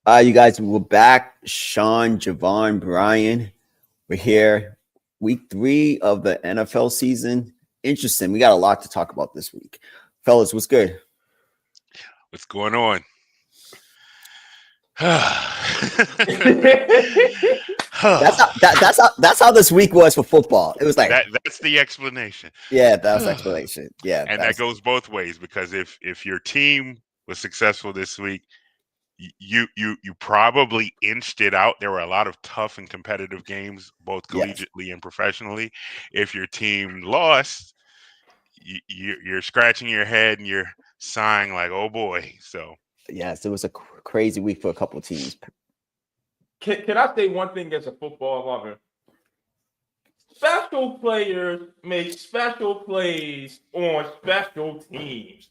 You guys, we're back. Sean, Javon, Brian. We're here. Week 3 of the NFL season. Interesting. We got a lot to talk about this week. Fellas, what's good? What's going on? That's how this week was for football. It was like, That's the explanation. yeah, that's explanation. Yeah, And that that's goes both ways because if your team was successful this week, you probably inched it out. There were a lot of tough and competitive games, both yes. collegiately and professionally. If your team lost, you're scratching your head and you're sighing like, "Oh boy." So Yes, it was a crazy week for a couple teams. Can I say one thing as a football lover? Special players make special plays on special teams.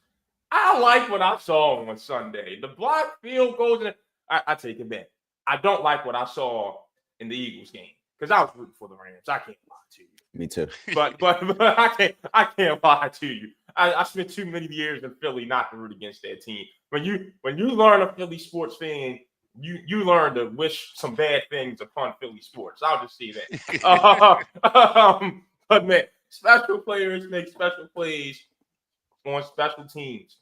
I like what I saw on Sunday. The block field goes in. I take it back. I don't like what I saw in the Eagles game because I was rooting for the Rams. I can't lie to you. Me too. But I can't lie to you. I spent too many years in Philly not to root against that team. When you learn a Philly sports fan, you learn to wish some bad things upon Philly sports. I'll just say that. But man, special players make special plays on special teams.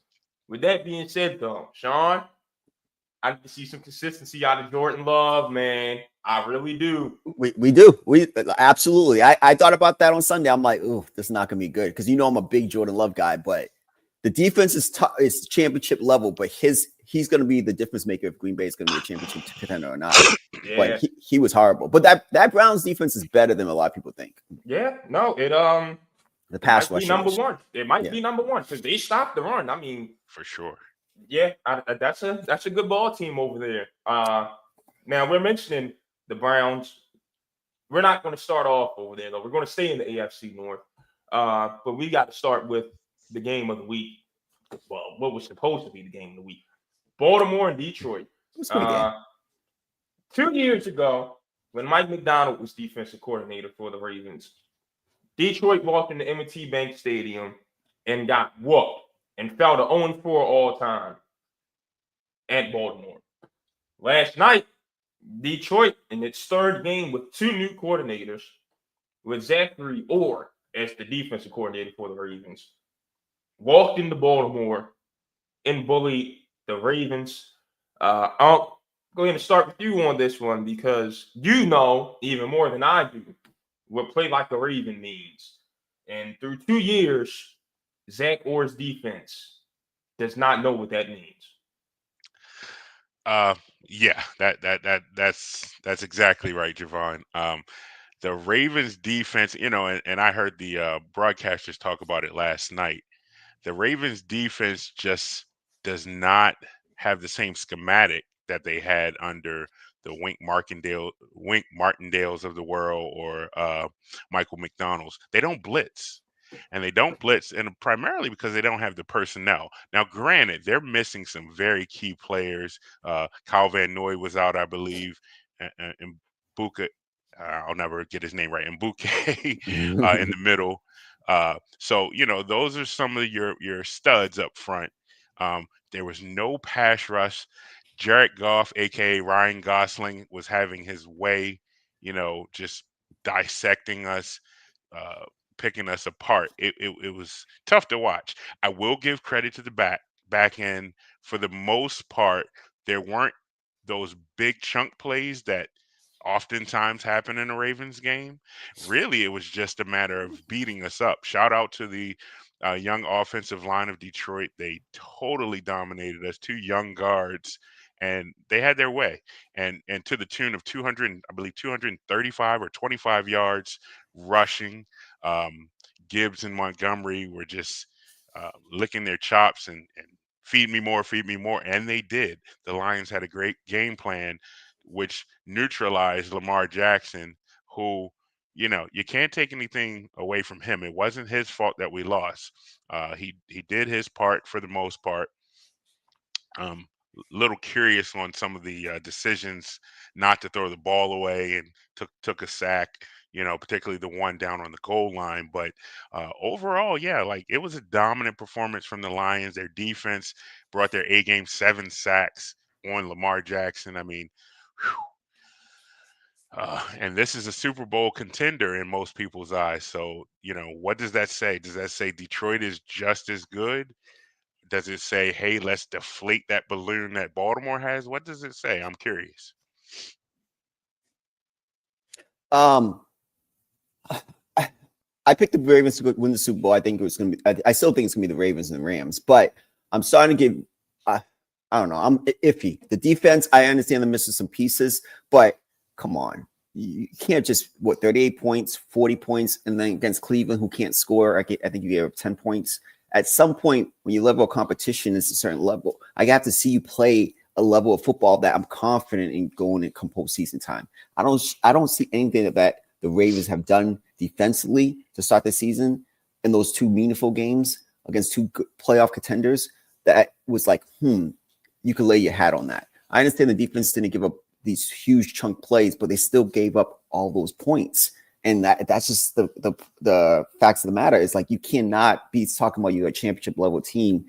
With that being said, though, Sean, I need to see some consistency out of Jordan Love, man. I really do. We do. We absolutely. I thought about that on Sunday. I'm like, oh, this is not gonna be good because I'm a big Jordan Love guy, but the defense is championship level, but he's gonna be the difference maker if Green Bay is gonna be a championship contender or not. Yeah. But he was horrible. But that Browns defense is better than a lot of people think. Yeah. No, The it pass might be rushing number is, one. It might yeah. be number one because they stopped the run. I mean, for sure. yeah, that's a good ball team over there. Now we're mentioning the Browns. We're not going to start off over there though. We're going to stay in the AFC North. But we got to start with the game of the week. Well, what was supposed to be the game of the week? Baltimore and Detroit. It was a good game. 2 years ago, when Mike McDonald was defensive coordinator for the Ravens, Detroit walked into M&T Bank Stadium and got whooped and fell to 0-4 all time at Baltimore. Last night, Detroit, in its third game with two new coordinators, with Zachary Orr as the defensive coordinator for the Ravens, walked into Baltimore and bullied the Ravens. I'll go ahead and start with you on this one because you know even more than I do what play like a Raven means. And through 2 years, Zach Orr's defense does not know what that means. Uh, yeah, that's exactly right, Javon. The Ravens defense, and I heard the broadcasters talk about it last night. The Ravens defense just does not have the same schematic that they had under the Wink Martindales of the world or Michael McDonald's. They don't blitz. And they don't blitz, and primarily because they don't have the personnel. Now, granted, they're missing some very key players. Kyle Van Noy was out, I believe, and Buka. I'll never get his name right. And Bouquet in the middle. So those are some of your studs up front. There was no pass rush. Jared Goff, aka Ryan Gosling, was having his way. Just dissecting us, uh, picking us apart. It was tough to watch. I will give credit to the back end for the most part. There weren't those big chunk plays that oftentimes happen in a Ravens game. Really, it was just a matter of beating us up. Shout out to the young offensive line of Detroit. They totally dominated us. Two young guards, and they had their way. And to the tune of 200, I believe 235 or 25 yards rushing. Um, Gibbs and Montgomery were just licking their chops and feed me more, and they did. The Lions had a great game plan which neutralized Lamar Jackson, who, you can't take anything away from him. It wasn't his fault that we lost. He did his part for the most part. Um, little curious on some of the decisions not to throw the ball away and took a sack. Particularly the one down on the goal line. But overall, yeah, like it was a dominant performance from the Lions. Their defense brought their A game, 7 sacks. on Lamar Jackson. I mean, and this is a Super Bowl contender in most people's eyes. So, what does that say? Does that say Detroit is just as good? Does it say, hey, let's deflate that balloon that Baltimore has? What does it say? I'm curious. I picked the Ravens to win the Super Bowl. I think it was going to be. I still think it's going to be the Ravens and the Rams, but I'm starting to give. I don't know. I'm iffy. The defense, I understand they're missing some pieces, but come on, you can't just 38 points, 40 points, and then against Cleveland, who can't score. I think you gave up 10 points. At some point, when you level of competition is a certain level, I have to see you play a level of football that I'm confident in going in come postseason time. I don't see anything that the Ravens have done defensively to start the season in those two meaningful games against two playoff contenders that was like, you could lay your hat on that. I understand the defense didn't give up these huge chunk plays, but they still gave up all those points. And that's just the facts of the matter. It's like you cannot be talking about you're a championship level team.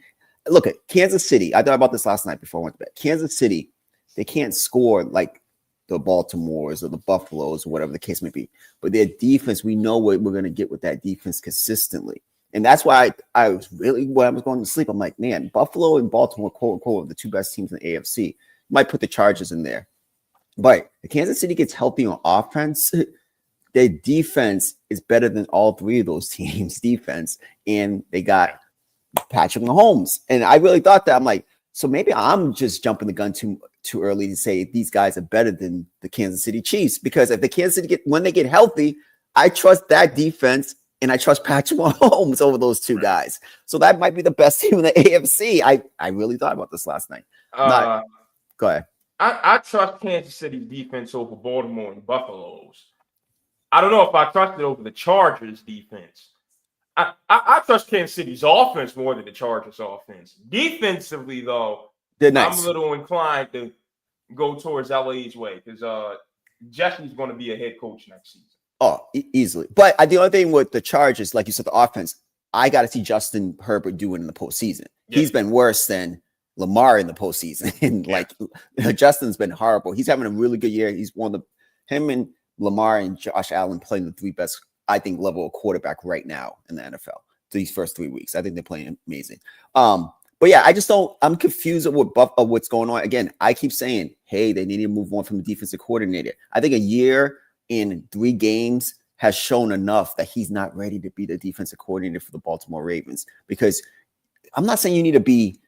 Look at Kansas City. I thought about this last night before I went to bed. Kansas City, they can't score like the Baltimores or the Buffaloes or whatever the case may be. But their defense, we know what we're going to get with that defense consistently. And that's why I was really, when I was going to sleep, I'm like, man, Buffalo and Baltimore, quote unquote, are the two best teams in the AFC. Might put the Chargers in there. But if Kansas City gets healthy on offense, their defense is better than all three of those teams' defense. And they got Patrick Mahomes. And I really thought that. I'm like, so maybe I'm just jumping the gun too early to say these guys are better than the Kansas City Chiefs. Because if the Kansas City when they get healthy, I trust that defense and I trust Patrick Mahomes over those two guys. So that might be the best team in the AFC. I really thought about this last night. Go ahead. I trust Kansas City's defense over Baltimore and Buffalo's. I don't know if I trust it over the Chargers defense. I trust Kansas City's offense more than the Chargers offense. Defensively, though, they're nice. I'm a little inclined to go towards LA's way because Jesse's going to be a head coach next season. Oh, easily. But the only thing with the Chargers, like you said, the offense, I got to see Justin Herbert do it in the postseason. Yeah. He's been worse than Lamar in the postseason. And Justin's been horrible. He's having a really good year. He's him and Lamar and Josh Allen playing the three best, I think, level of quarterback right now in the NFL these first 3 weeks. I think they're playing amazing. But yeah, I'm confused with what's going on. Again, I keep saying, hey, they need to move on from the defensive coordinator. I think a year in 3 games has shown enough that he's not ready to be the defensive coordinator for the Baltimore Ravens. Because I'm not saying you need to be,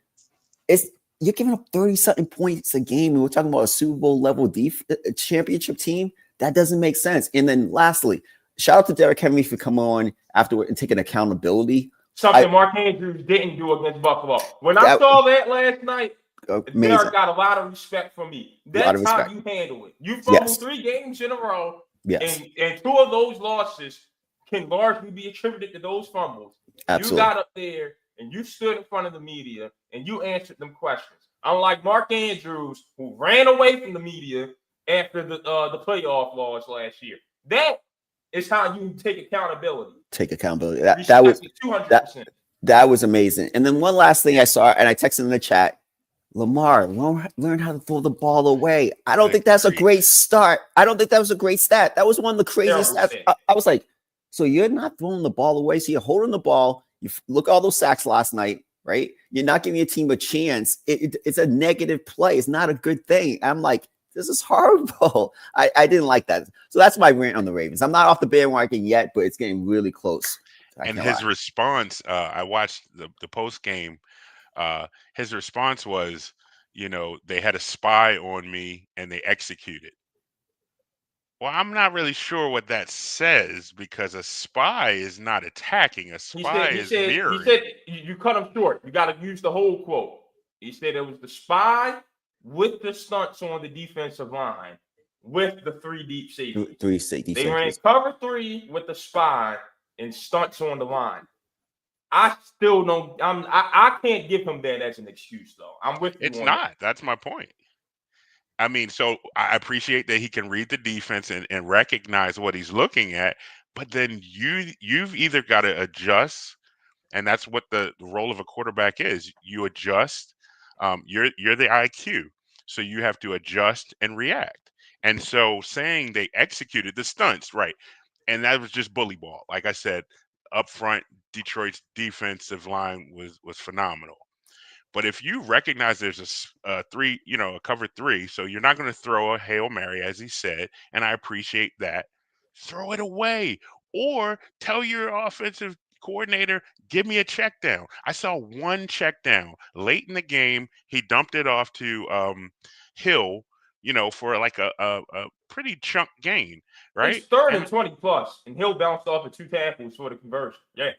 you're giving up 30-something points a game, and we're talking about a Super Bowl level championship team. That doesn't make sense. And then lastly, shout out to Derrick Henry for coming on afterward and taking accountability. Something Mark Andrews didn't do against Buffalo. When I saw that last night, Derrick got a lot of respect from me. That's how you handle it. You fumbled 3 games in a row, and 2 of those losses can largely be attributed to those fumbles. Absolutely. You got up there and you stood in front of the media and you answered them questions. Unlike Mark Andrews, who ran away from the media after the playoff loss last year. That is how you take accountability. That was 200%. That was amazing. And then one last thing I saw, and I texted in the chat, Lamar, learn how to throw the ball away. I don't think that's a great start. I don't think that was a great stat. That was one of the craziest stats. I was like, so you're not throwing the ball away. So you're holding the ball. You look at all those sacks last night, right? You're not giving your team a chance. It's a negative play. It's not a good thing. I'm like, this is horrible. I didn't like that. So that's my rant on the Ravens. I'm not off the bandwagon yet, but it's getting really close. And his response, I watched the post game. His response was, they had a spy on me and they executed. Well, I'm not really sure what that says because a spy is not attacking. A spy is mirroring. He said you cut him short. You got to use the whole quote. He said it was the spy with the stunts on the defensive line with the 3 deep safeties. They ran cover 3 with the spy and stunts on the line. I still don't. I can't give him that as an excuse, though. I'm with you. It's not. That's my point. I mean, so I appreciate that he can read the defense and recognize what he's looking at, but then you've either got to adjust, and that's what the role of a quarterback is. You adjust. You're the IQ. So you have to adjust and react. And so saying they executed the stunts, right? And that was just bully ball. Like I said, up front, Detroit's defensive line was phenomenal. But if you recognize there's a three, a cover three, so you're not going to throw a Hail Mary, as he said, and I appreciate that, throw it away. Or tell your offensive coordinator, give me a check down. I saw one check down late in the game. He dumped it off to Hill, for like a pretty chunk gain, It's right? third And and 20 plus, and Hill bounced off of 2 tackles for the conversion. Yeah.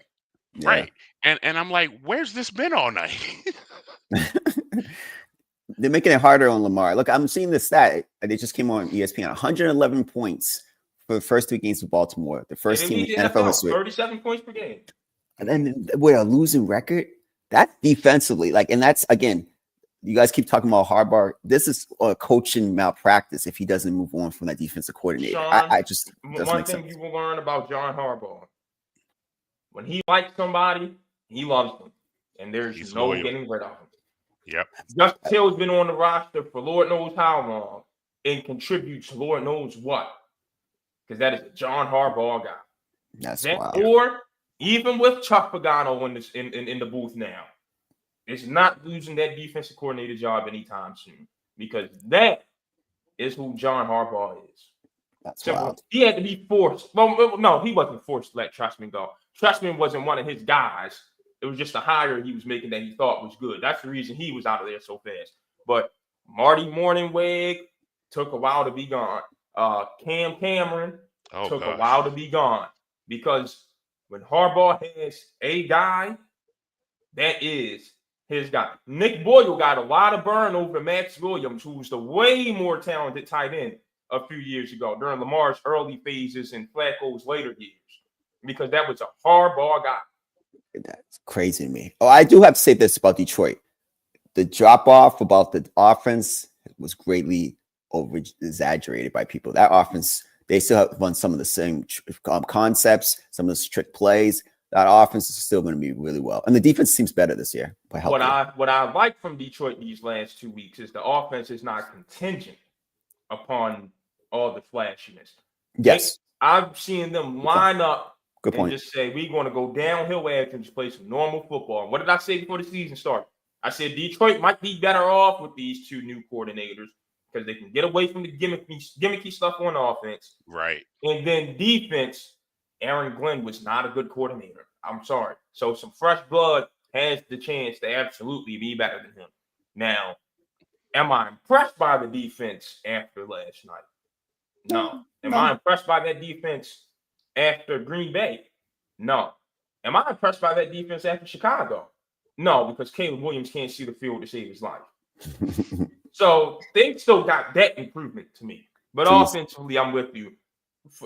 Yeah. right. And I'm like, where's this been all night? They're making it harder on Lamar. Look, I'm seeing the stat. They just came on ESPN. 111 points for the first 3 games of Baltimore. The first They team lead in the NFL NFL, history. 37 points per game. And then with a losing record, that's defensively. And that's, again, you guys keep talking about Harbaugh. This is a coaching malpractice if he doesn't move on from that defensive coordinator. Sean, I just doesn't one make thing sense. you will learn about John Harbaugh, when he likes somebody, he loves them. And there's He's no loyal. getting rid of him. Yep. Justin Hill's been on the roster for Lord knows how long and contributes Lord knows what. Because that is a John Harbaugh guy. That's That, wild. or even with Chuck Pagano in the booth now, it's not losing that defensive coordinator job anytime soon. Because that is who John Harbaugh is. That's So wild. he had to be forced. Well, no, he wasn't forced to let Trustman go. Trustman wasn't one of his guys. It was just a hire he was making that he thought was good. That's the reason he was out of there so fast. But Marty Morningweg took a while to be gone. Cam Cameron took a while to be gone. Because when Harbaugh has a guy, that is his guy. Nick Boyle got a lot of burn over Max Williams, who was the way more talented tight end a few years ago during Lamar's early phases and Flacco's later years, because that was a Harbaugh guy. That's crazy to me. Oh, I do have to say this about Detroit. The drop off about the offense was greatly over exaggerated by people. That offense, they still have run some of the same concepts, some of the strict plays. That offense is still going to be really well. And the defense seems better this year. What I like from Detroit these last 2 weeks is the offense is not contingent upon all the flashiness. Yes. I've seen them line up Good point. and just say, we're going to go downhill after and just play some normal football. And what did I say before the season started? I said Detroit might be better off with these 2 new coordinators because they can get away from the gimmicky stuff on offense. Right. And then defense, Aaron Glenn was not a good coordinator. I'm sorry. So some fresh blood has the chance to absolutely be better than him. Now, am I impressed by the defense after last night? No. Am I impressed by that defense after Green Bay? No. Am I impressed by that defense after Chicago? No, because Caleb Williams can't see the field to save his life. So they still got that improvement to me. But offensively, I'm with you.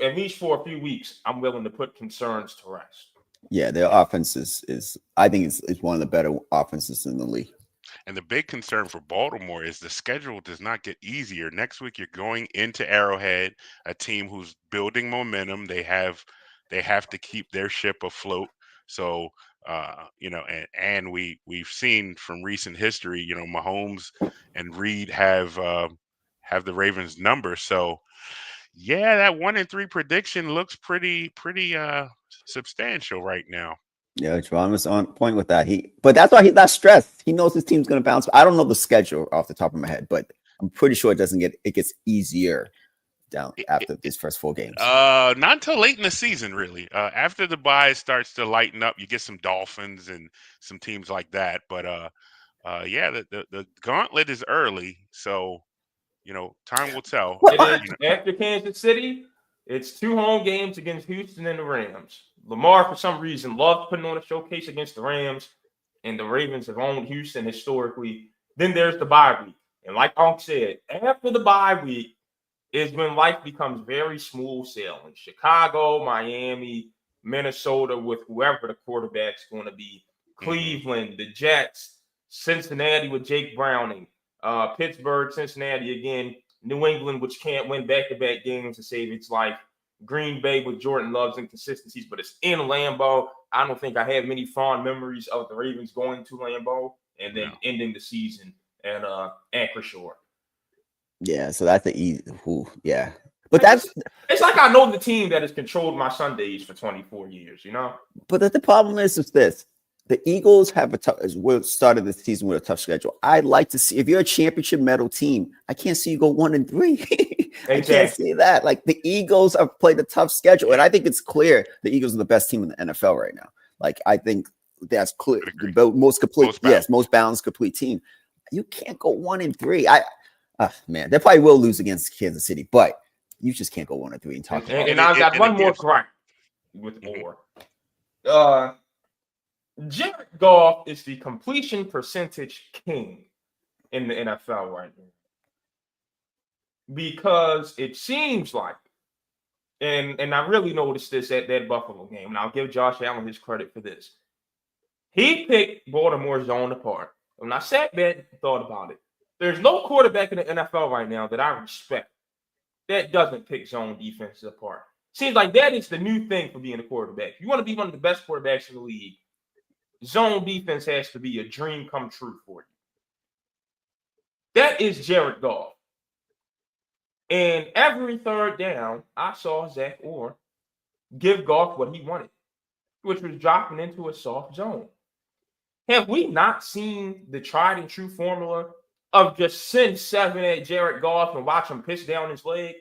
At least for a few weeks, I'm willing to put concerns to rest. Yeah, their offense is I think it's one of the better offenses in the league. And the big concern for Baltimore is the schedule does not get easier. Next week, you're going into Arrowhead, a team who's building momentum. They have to keep their ship afloat. So, and we've seen from recent history, Mahomes and Reed have the Ravens' number. So, yeah, that 1-3 prediction looks pretty substantial right now. Yeah, Javon was on point with that. But that's why he's not stressed. He knows his team's going to bounce. I don't know the schedule off the top of my head, but I'm pretty sure it gets easier down after these first 4 games. Not until late in the season, really. After the bye starts to lighten up, you get some Dolphins and some teams like that. But the gauntlet is early, so time will tell. After Kansas City, it's 2 home games against Houston and the Rams. Lamar, for some reason, loves putting on a showcase against the Rams, and the Ravens have owned Houston historically. Then there's the bye week. And like Unc said, after the bye week is when life becomes very smooth sailing. Chicago, Miami, Minnesota with whoever the quarterback's going to be, Cleveland, the Jets, Cincinnati with Jake Browning, Pittsburgh, Cincinnati again, New England, which can't win back-to-back games to save its life, Green Bay with Jordan Love's inconsistencies, but it's in Lambeau. I don't think I have many fond memories of the Ravens going to Lambeau and then ending the season at Acrisure. Yeah, so that's the easy. Yeah, but that's it's like I know the team that has controlled my Sundays for 24 years. You know. but the problem is this: the Eagles have a tough. Started the season with a tough schedule. I'd like to see if you're a championship medal team. I can't see you go 1-3. I can't see that. Like the Eagles have played a tough schedule, and I think it's clear the Eagles are the best team in the NFL right now. Like I think that's clear. The most complete, most balanced, complete team. You can't go 1-3. Man, they probably will lose against Kansas City, but you just can't go 1-3 and talk about it. And I've got one more gripe with Orr. Jared Goff is the completion percentage king in the NFL right now. Because it seems like, and I really noticed this at that Buffalo game, and I'll give Josh Allen his credit for this. He picked Baltimore zone apart. When I sat back and thought about it, there's no quarterback in the NFL right now that I respect that doesn't pick zone defenses apart. Seems like that is the new thing for being a quarterback. You want to be one of the best quarterbacks in the league, zone defense has to be a dream come true for you. That is Jared Goff. And every third down, I saw Zach Orr give Goff what he wanted, which was dropping into a soft zone. Have we not seen the tried and true formula of just send 7 at Jared Goff and watch him pitch down his leg?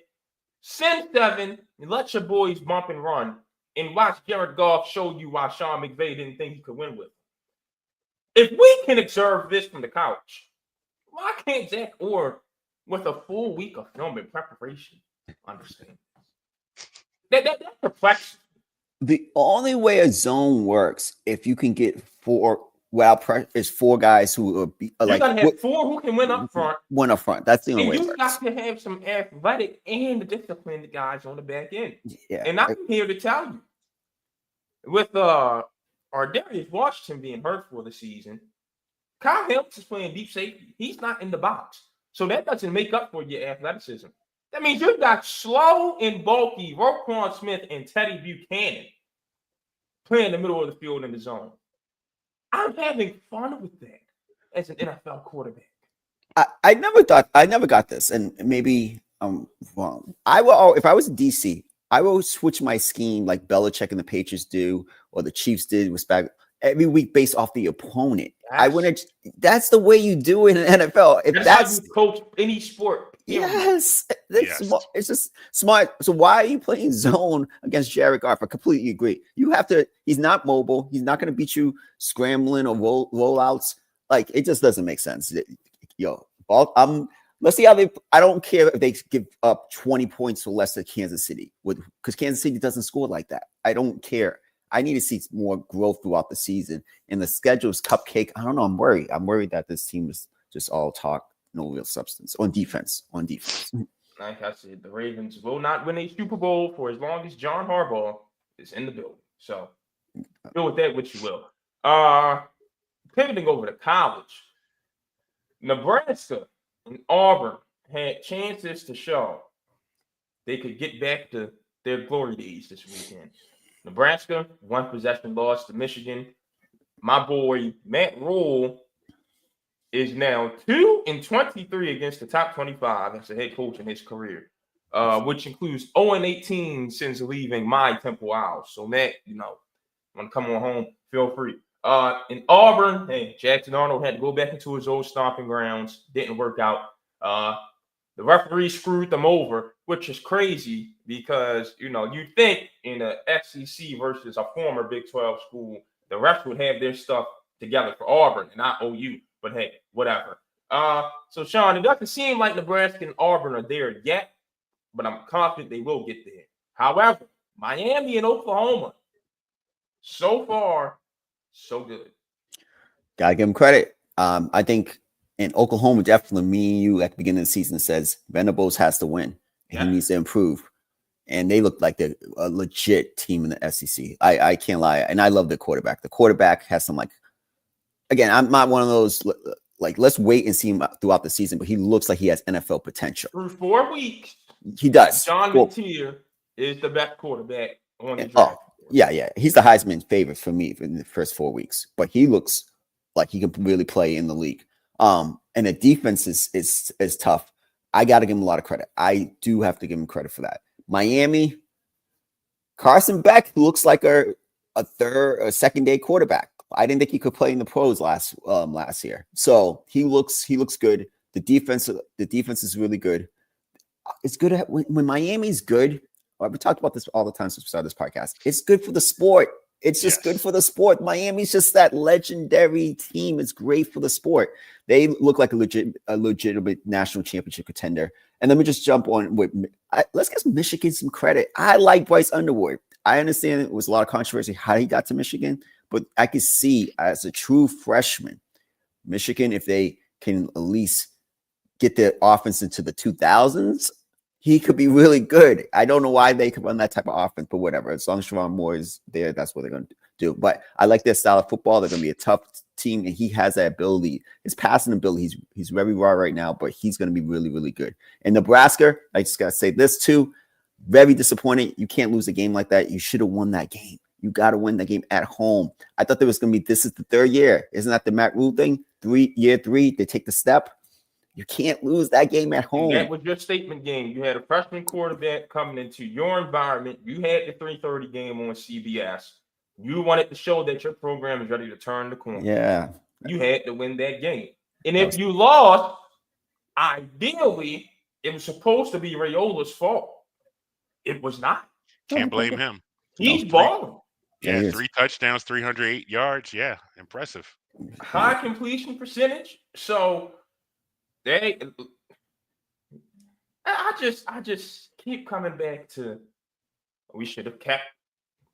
Send 7 and let your boys bump and run and watch Jared Goff show you why Sean McVay didn't think he could win with him. If we can observe this from the couch, why can't Zach Orr, with a full week of film and preparation, understand that perplexes? The only way a zone works if you can get 4 without pressure is 4 guys who are like gotta have 4 who can win up front. Win up front. That's the only way. You got to have some athletic and disciplined guys on the back end. Yeah, and I'm here to tell you, with Darius Washington being hurt for the season, Kyle Hamilton is playing deep safety. He's not in the box, so that doesn't make up for your athleticism. That means you've got slow and bulky Roquan Smith and Teddy Buchanan playing in the middle of the field in the zone. I'm having fun with that as an NFL quarterback. I never got this, and maybe I'm wrong. If I was in DC, I will switch my scheme like Belichick and the Patriots do, or the Chiefs did every week based off the opponent. I wouldn't. That's the way you do it in NFL. If that's how you coach any sport. Yes, smart. It's just smart. So why are you playing zone against Jared Goff? I completely agree. You have to. He's not mobile. He's not going to beat you scrambling or rollouts. Like it just doesn't make sense. Let's see how they. I don't care if they give up 20 points or less to Kansas City, because Kansas City doesn't score like that. I don't care. I need to see more growth throughout the season. And the schedule is cupcake. I don't know. I'm worried. I'm worried that this team is just all talk, no real substance on defense. Like I said, the Ravens will not win a Super Bowl for as long as John Harbaugh is in the building. So deal with that what you will. Pivoting over to college, Nebraska and Auburn had chances to show they could get back to their glory days this weekend. Nebraska, 1 possession loss to Michigan. My boy Matt Rule is now 2-23 against the top 25 as a head coach in his career, which includes 0-18 since leaving my Temple Owls. So Matt, want to come on home, feel free. In Auburn, hey, Jackson Arnold had to go back into his old stomping grounds. Didn't work out. The referee screwed them over, which is crazy because, you think in the SEC versus a former Big 12 school, the refs would have their stuff together for Auburn and not OU. But hey, whatever. So, Sean, it doesn't seem like Nebraska and Auburn are there yet, but I'm confident they will get there. However, Miami and Oklahoma, so far, so good. Gotta give them credit. I think in Oklahoma, definitely me and you at the beginning of the season says Venables has to win and he needs to improve. And they look like they're a legit team in the SEC. I can't lie. And I love the quarterback. The quarterback has some again, I'm not one of those let's wait and see him throughout the season, but he looks like he has NFL potential. Through 4 weeks, he does. John McTeer is the best quarterback on the draft. Yeah. He's the Heisman favorite for me in the first 4 weeks, but he looks like he can really play in the league. And the defense is tough. I got to give him a lot of credit. I do have to give him credit for that. Miami, Carson Beck looks like a second day quarterback. I didn't think he could play in the pros last year. So he looks good. The defense is really good. It's good when Miami's good. We talked about this all the time since we started this podcast. It's good for the sport. It's just good for the sport. Miami's just that legendary team. It's great for the sport. They look like a legitimate national championship contender. And let me just jump on with let's give Michigan some credit. I like Bryce Underwood. I understand it was a lot of controversy how he got to Michigan, but I could see as a true freshman, Michigan, if they can at least get their offense into the 2000s, he could be really good. I don't know why they could run that type of offense, but whatever. As long as Sharon Moore is there, that's what they're going to do. But I like their style of football. They're going to be a tough team, and he has that ability. His passing ability, he's very raw right now, but he's going to be really, really good. And Nebraska, I just got to say this too, very disappointing. You can't lose a game like that. You should have won that game. You got to win that game at home. I thought there was going to be, this is the third year. Isn't that the Matt Rule thing? Year three, they take the step. You can't lose that game at home. And that was your statement game. You had a freshman quarterback coming into your environment. You had the 3:30 game on CBS. You wanted to show that your program is ready to turn the corner. Yeah. You had to win that game. And if you lost, ideally, it was supposed to be Raiola's fault. It was not. Can't blame him. He's balling. Yeah, 3 touchdowns, 308 yards. Yeah, impressive. High completion percentage. So I just keep coming back to we should have kept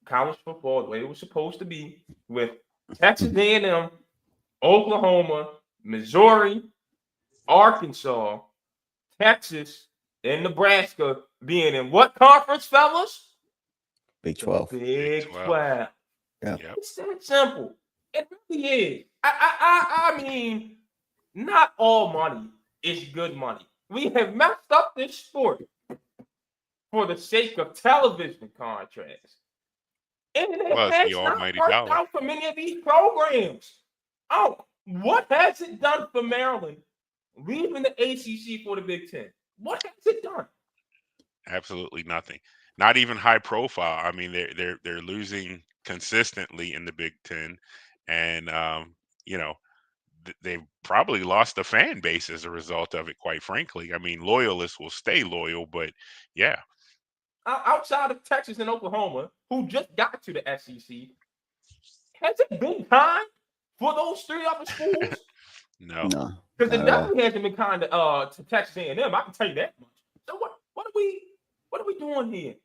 college football the way it was supposed to be with Texas A&M, Oklahoma, Missouri, Arkansas, Texas, and Nebraska being in what conference, fellas? Big 12. Big 12. Yeah. It's that simple. It really is. I mean, not all money is good money. We have messed up this sport for the sake of television contracts. And it has not worked out for many of these programs. Oh, what has it done for Maryland leaving the ACC for the Big Ten? What has it done? Absolutely nothing. Not even high profile. I mean, they're losing consistently in the Big Ten, and they've probably lost a fan base as a result of it. Quite frankly, I mean, loyalists will stay loyal, but yeah. Outside of Texas and Oklahoma, who just got to the SEC, has it been kind for those 3 other schools? No, because it definitely hasn't been kind to Texas A&M. I can tell you that much. So what are we doing here?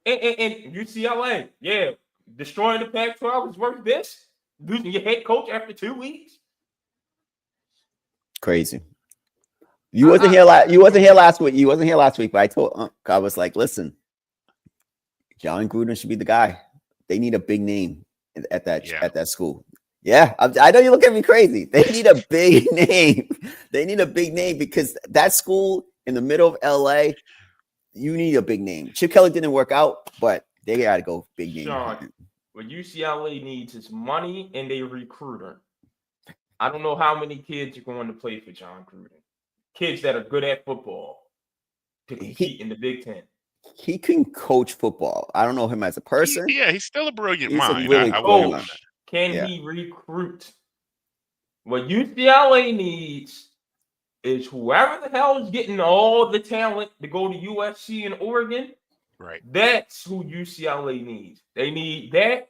And UCLA, yeah, destroying the Pac-12 is worth this. Losing your head coach after 2 weeks. Crazy. You wasn't here last week. You wasn't here last week, but I told I was like, listen, John Gruden should be the guy. They need a big name at that school. Yeah, I know you look at me crazy. They need a big name. They need a big name because that school in the middle of LA, you need a big name. Chip Kelly didn't work out, but they got to go big name. Sean, what UCLA needs is money and a recruiter. I don't know how many kids are going to play for John Gruden. Kids that are good at football to compete in the Big Ten. He can coach football. I don't know him as a person. He's still a brilliant mind. Can he recruit? What UCLA needs is whoever the hell is getting all the talent to go to USC and Oregon. Right. That's who UCLA needs. They need that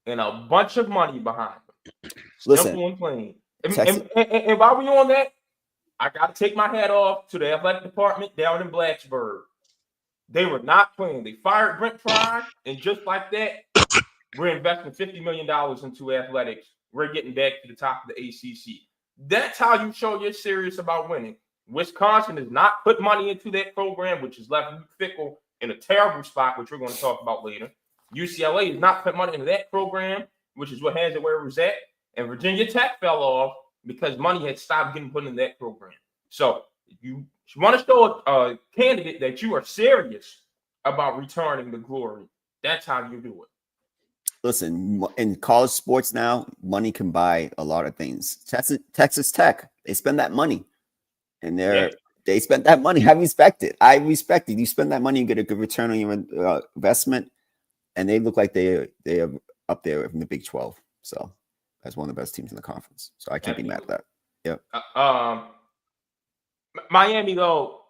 and a bunch of money behind them. Simple and plain. And while we're on that, I got to take my hat off to the athletic department down in Blacksburg. They were not playing. They fired Brent Pry, and just like that, we're investing $50 million into athletics. We're getting back to the top of the ACC. That's how you show you're serious about winning. Wisconsin has not put money into that program, which has left Luke Fickell in a terrible spot, which we're going to talk about later. UCLA has not put money into that program, which is what has it where it was at. And Virginia Tech fell off because money had stopped getting put in that program. So if you want to show a candidate that you are serious about returning the glory, that's how you do it. Listen, in college sports now, money can buy a lot of things. Texas Tech, they spend that money, and They spent that money. I respect it. You spend that money and get a good return on your investment, and they look like they are up there in the Big 12. So that's one of the best teams in the conference. So I can't be mad at that. Yep. Miami, though,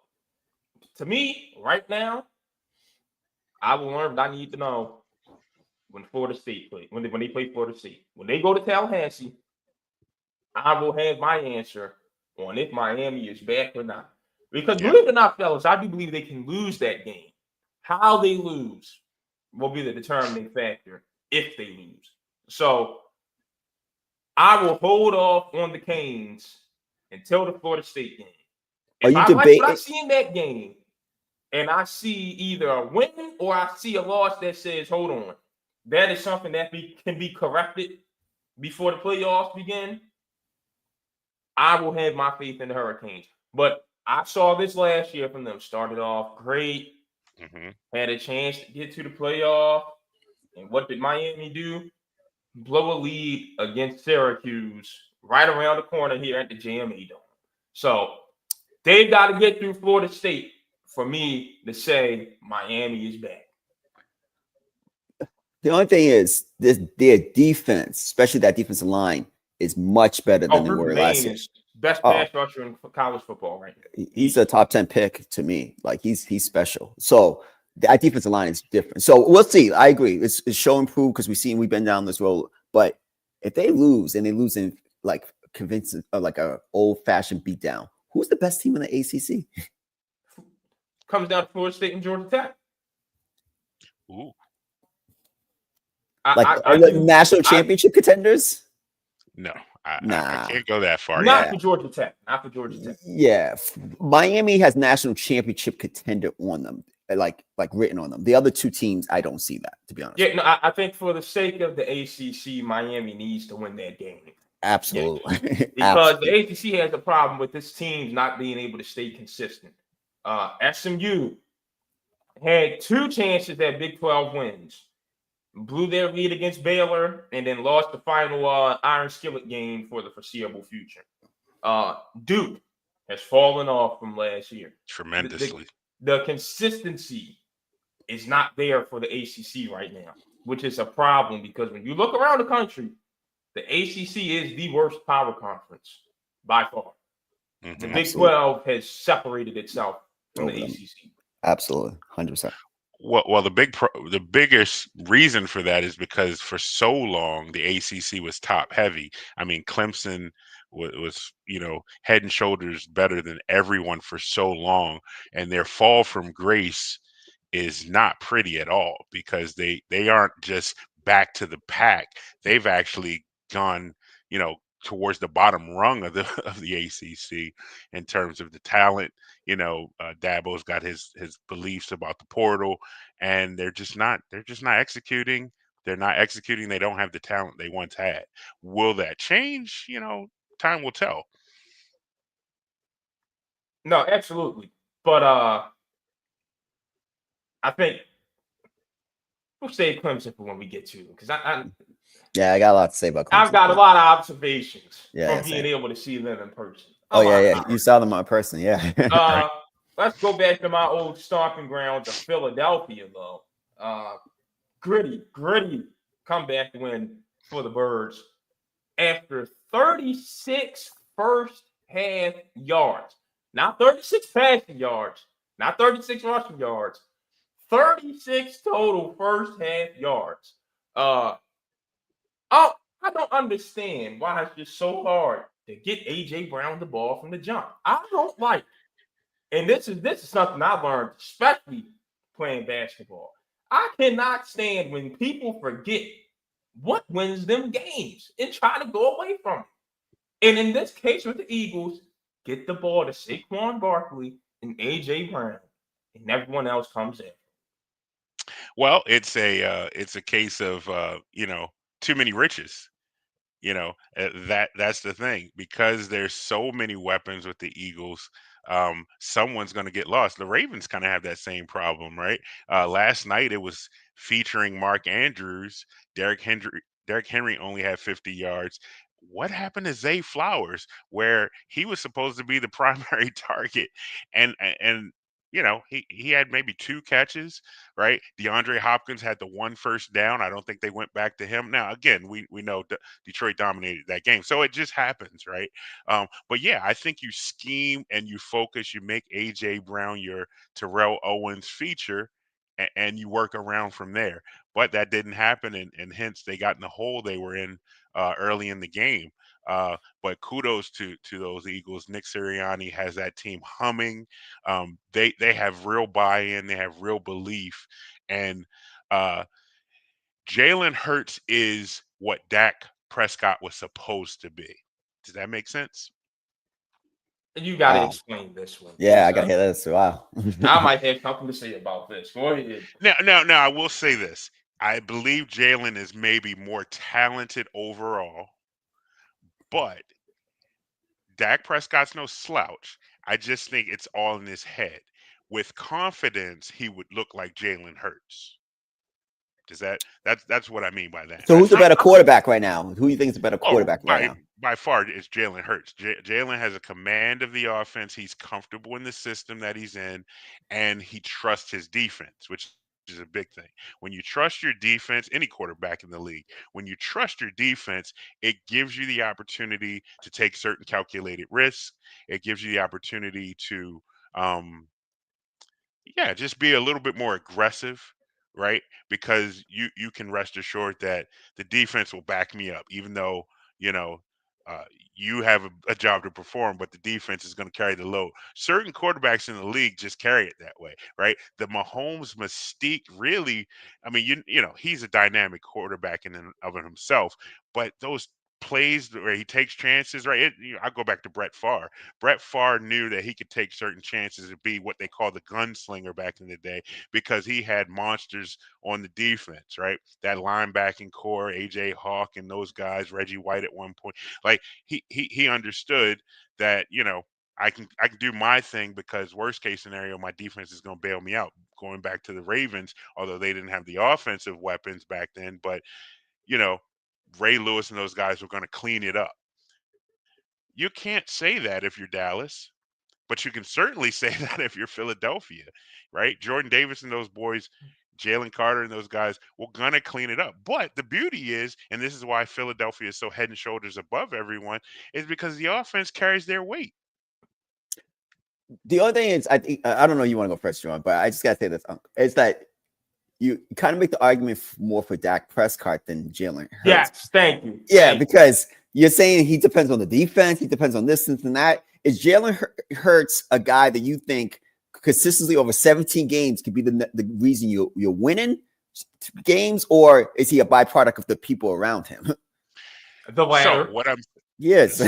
to me, right now, I will learn what I need to know when Florida State play. When they play Florida State. When they go to Tallahassee, I will have my answer on if Miami is back or not. Because believe it or not, fellas, I do believe they can lose that game. How they lose will be the determining factor if they lose. So I will hold off on the Canes until the Florida State game. If I like what I see in that game, and I see either a win or I see a loss that says, hold on, that is something that can be corrected before the playoffs begin, I will have my faith in the Hurricanes. But I saw this last year from them. Started off great, had a chance to get to the playoff. And what did Miami do? Blow a lead against Syracuse right around the corner here at the JMA Dome. So they've got to get through Florida State for me to say Miami is back. The only thing is their defense, especially that defensive line, is much better than they were last year. Best pass rusher in college football right now. He's a top 10 pick to me. Like he's special. So that defensive line is different. So we'll see. I agree. It's show and prove because we've been down this road. But if they lose and they lose in like convincing, like a old fashioned beatdown, who's the best team in the ACC? Comes down to Florida State and Georgia Tech. Ooh. Are the national championship contenders? No, I can't go that far. Not for Georgia Tech. Not for Georgia Tech. Yeah, Miami has national championship contender on them, like written on them. The other two teams, I don't see that, to be honest. Yeah, no, I think for the sake of the ACC, Miami needs to win that game. Absolutely, yeah. Because the ACC has a problem with this team not being able to stay consistent. SMU had 2 chances at Big 12 wins. Blew their lead against Baylor and then lost the final Iron Skillet game for the foreseeable future. Duke has fallen off from last year. Tremendously. The consistency is not there for the ACC right now, which is a problem because when you look around the country, the ACC is the worst power conference by far. The Big 12 has separated itself from the ACC. Absolutely, 100%. Well, the biggest reason for that is because for so long the ACC was top heavy. I mean, Clemson was head and shoulders better than everyone for so long, and their fall from grace is not pretty at all because they aren't just back to the pack. They've actually gone, towards the bottom rung of the ACC in terms of the talent. Dabo's got his beliefs about the portal, and they're just not executing. They're not executing. They don't have the talent they once had. Will that change? Time will tell. No, absolutely. But I think we'll save Clemson for when we get to it because I got a lot to say about Clemson. I've got a lot of observations from being able to see them in person. You saw them in person, yeah. Let's go back to my old stomping grounds of Philadelphia, though. Gritty comeback win for the Birds after 36 first half yards. Not 36 passing yards, not 36 rushing yards, 36 total first half yards. I don't understand why it's just so hard to get A.J. Brown the ball from the jump. I don't like it. And this is something I learned, especially playing basketball. I cannot stand when people forget what wins them games and try to go away from it. And in this case with the Eagles, get the ball to Saquon Barkley and A.J. Brown, and everyone else comes in. Well, it's a case of too many riches. That's the thing, because there's so many weapons with the Eagles. Someone's going to get lost. The Ravens kind of have that same problem, right? Last night it was featuring Mark Andrews. Derrick Henry only had 50 yards. what happened to Zay Flowers, where he was supposed to be the primary target, and he had maybe 2 catches, right? DeAndre Hopkins had the 1 first down. I don't think they went back to him. Now, again, we know Detroit dominated that game, so it just happens, right? But yeah, I think you scheme and you focus. You make AJ Brown your Terrell Owens feature, and you work around from there. But that didn't happen, and hence they got in the hole they were in early in the game. But kudos to those Eagles. Nick Sirianni has that team humming. They have real buy-in. They have real belief, and Jalen Hurts is what Dak Prescott was supposed to be. Does that make sense? You got to Wow. explain this one. Yeah, I got to hear this. Wow. I might have something to say about this. Go ahead. Now, I will say this. I believe Jalen is maybe more talented overall, but Dak Prescott's no slouch. I just think it's all in his head. With confidence, he would look like Jalen Hurts. Does that's what I mean by that. So who's the better quarterback right now? Who do you think is the better quarterback right now? By far, it's Jalen Hurts. Jalen has a command of the offense. He's comfortable in the system that he's in, and he trusts his defense, which is a big thing. When you trust your defense, any quarterback in the league, when you trust your defense, it gives you the opportunity to take certain calculated risks. It gives you the opportunity to, just be a little bit more aggressive, right? Because you can rest assured that the defense will back me up, even though you know uh, you have a job to perform, but the defense is going to carry the load. Certain quarterbacks in the league just carry it that way, right? The Mahomes mystique, really, I mean, he's a dynamic quarterback in and of himself, but those plays where he takes chances, right? I go back to Brett Favre. Brett Favre knew that he could take certain chances to be what they call the gunslinger back in the day, because he had monsters on the defense, right? That linebacking core, AJ Hawk and those guys, Reggie White at one point. Like he understood that, I can do my thing, because worst case scenario, my defense is going to bail me out. Going back to the Ravens, although they didn't have the offensive weapons back then, but Ray Lewis and those guys were going to clean it up. You can't say that if you're Dallas, but you can certainly say that if you're Philadelphia, right? Jordan Davis and those boys, Jalen Carter and those guys, were going to clean it up. But the beauty is, and this is why Philadelphia is so head and shoulders above everyone, is because the offense carries their weight. The other thing is, I think, I don't know, you want to go first, John, but I just got to say this. Is that you kind of make the argument more for Dak Prescott than Jalen Hurts. Yes, thank you. Yeah, because you're saying he depends on the defense, he depends on this and that. Is Jalen Hurts a guy that you think consistently over 17 games could be the reason you're winning games, or is he a byproduct of the people around him? The latter. So what I'm Yes.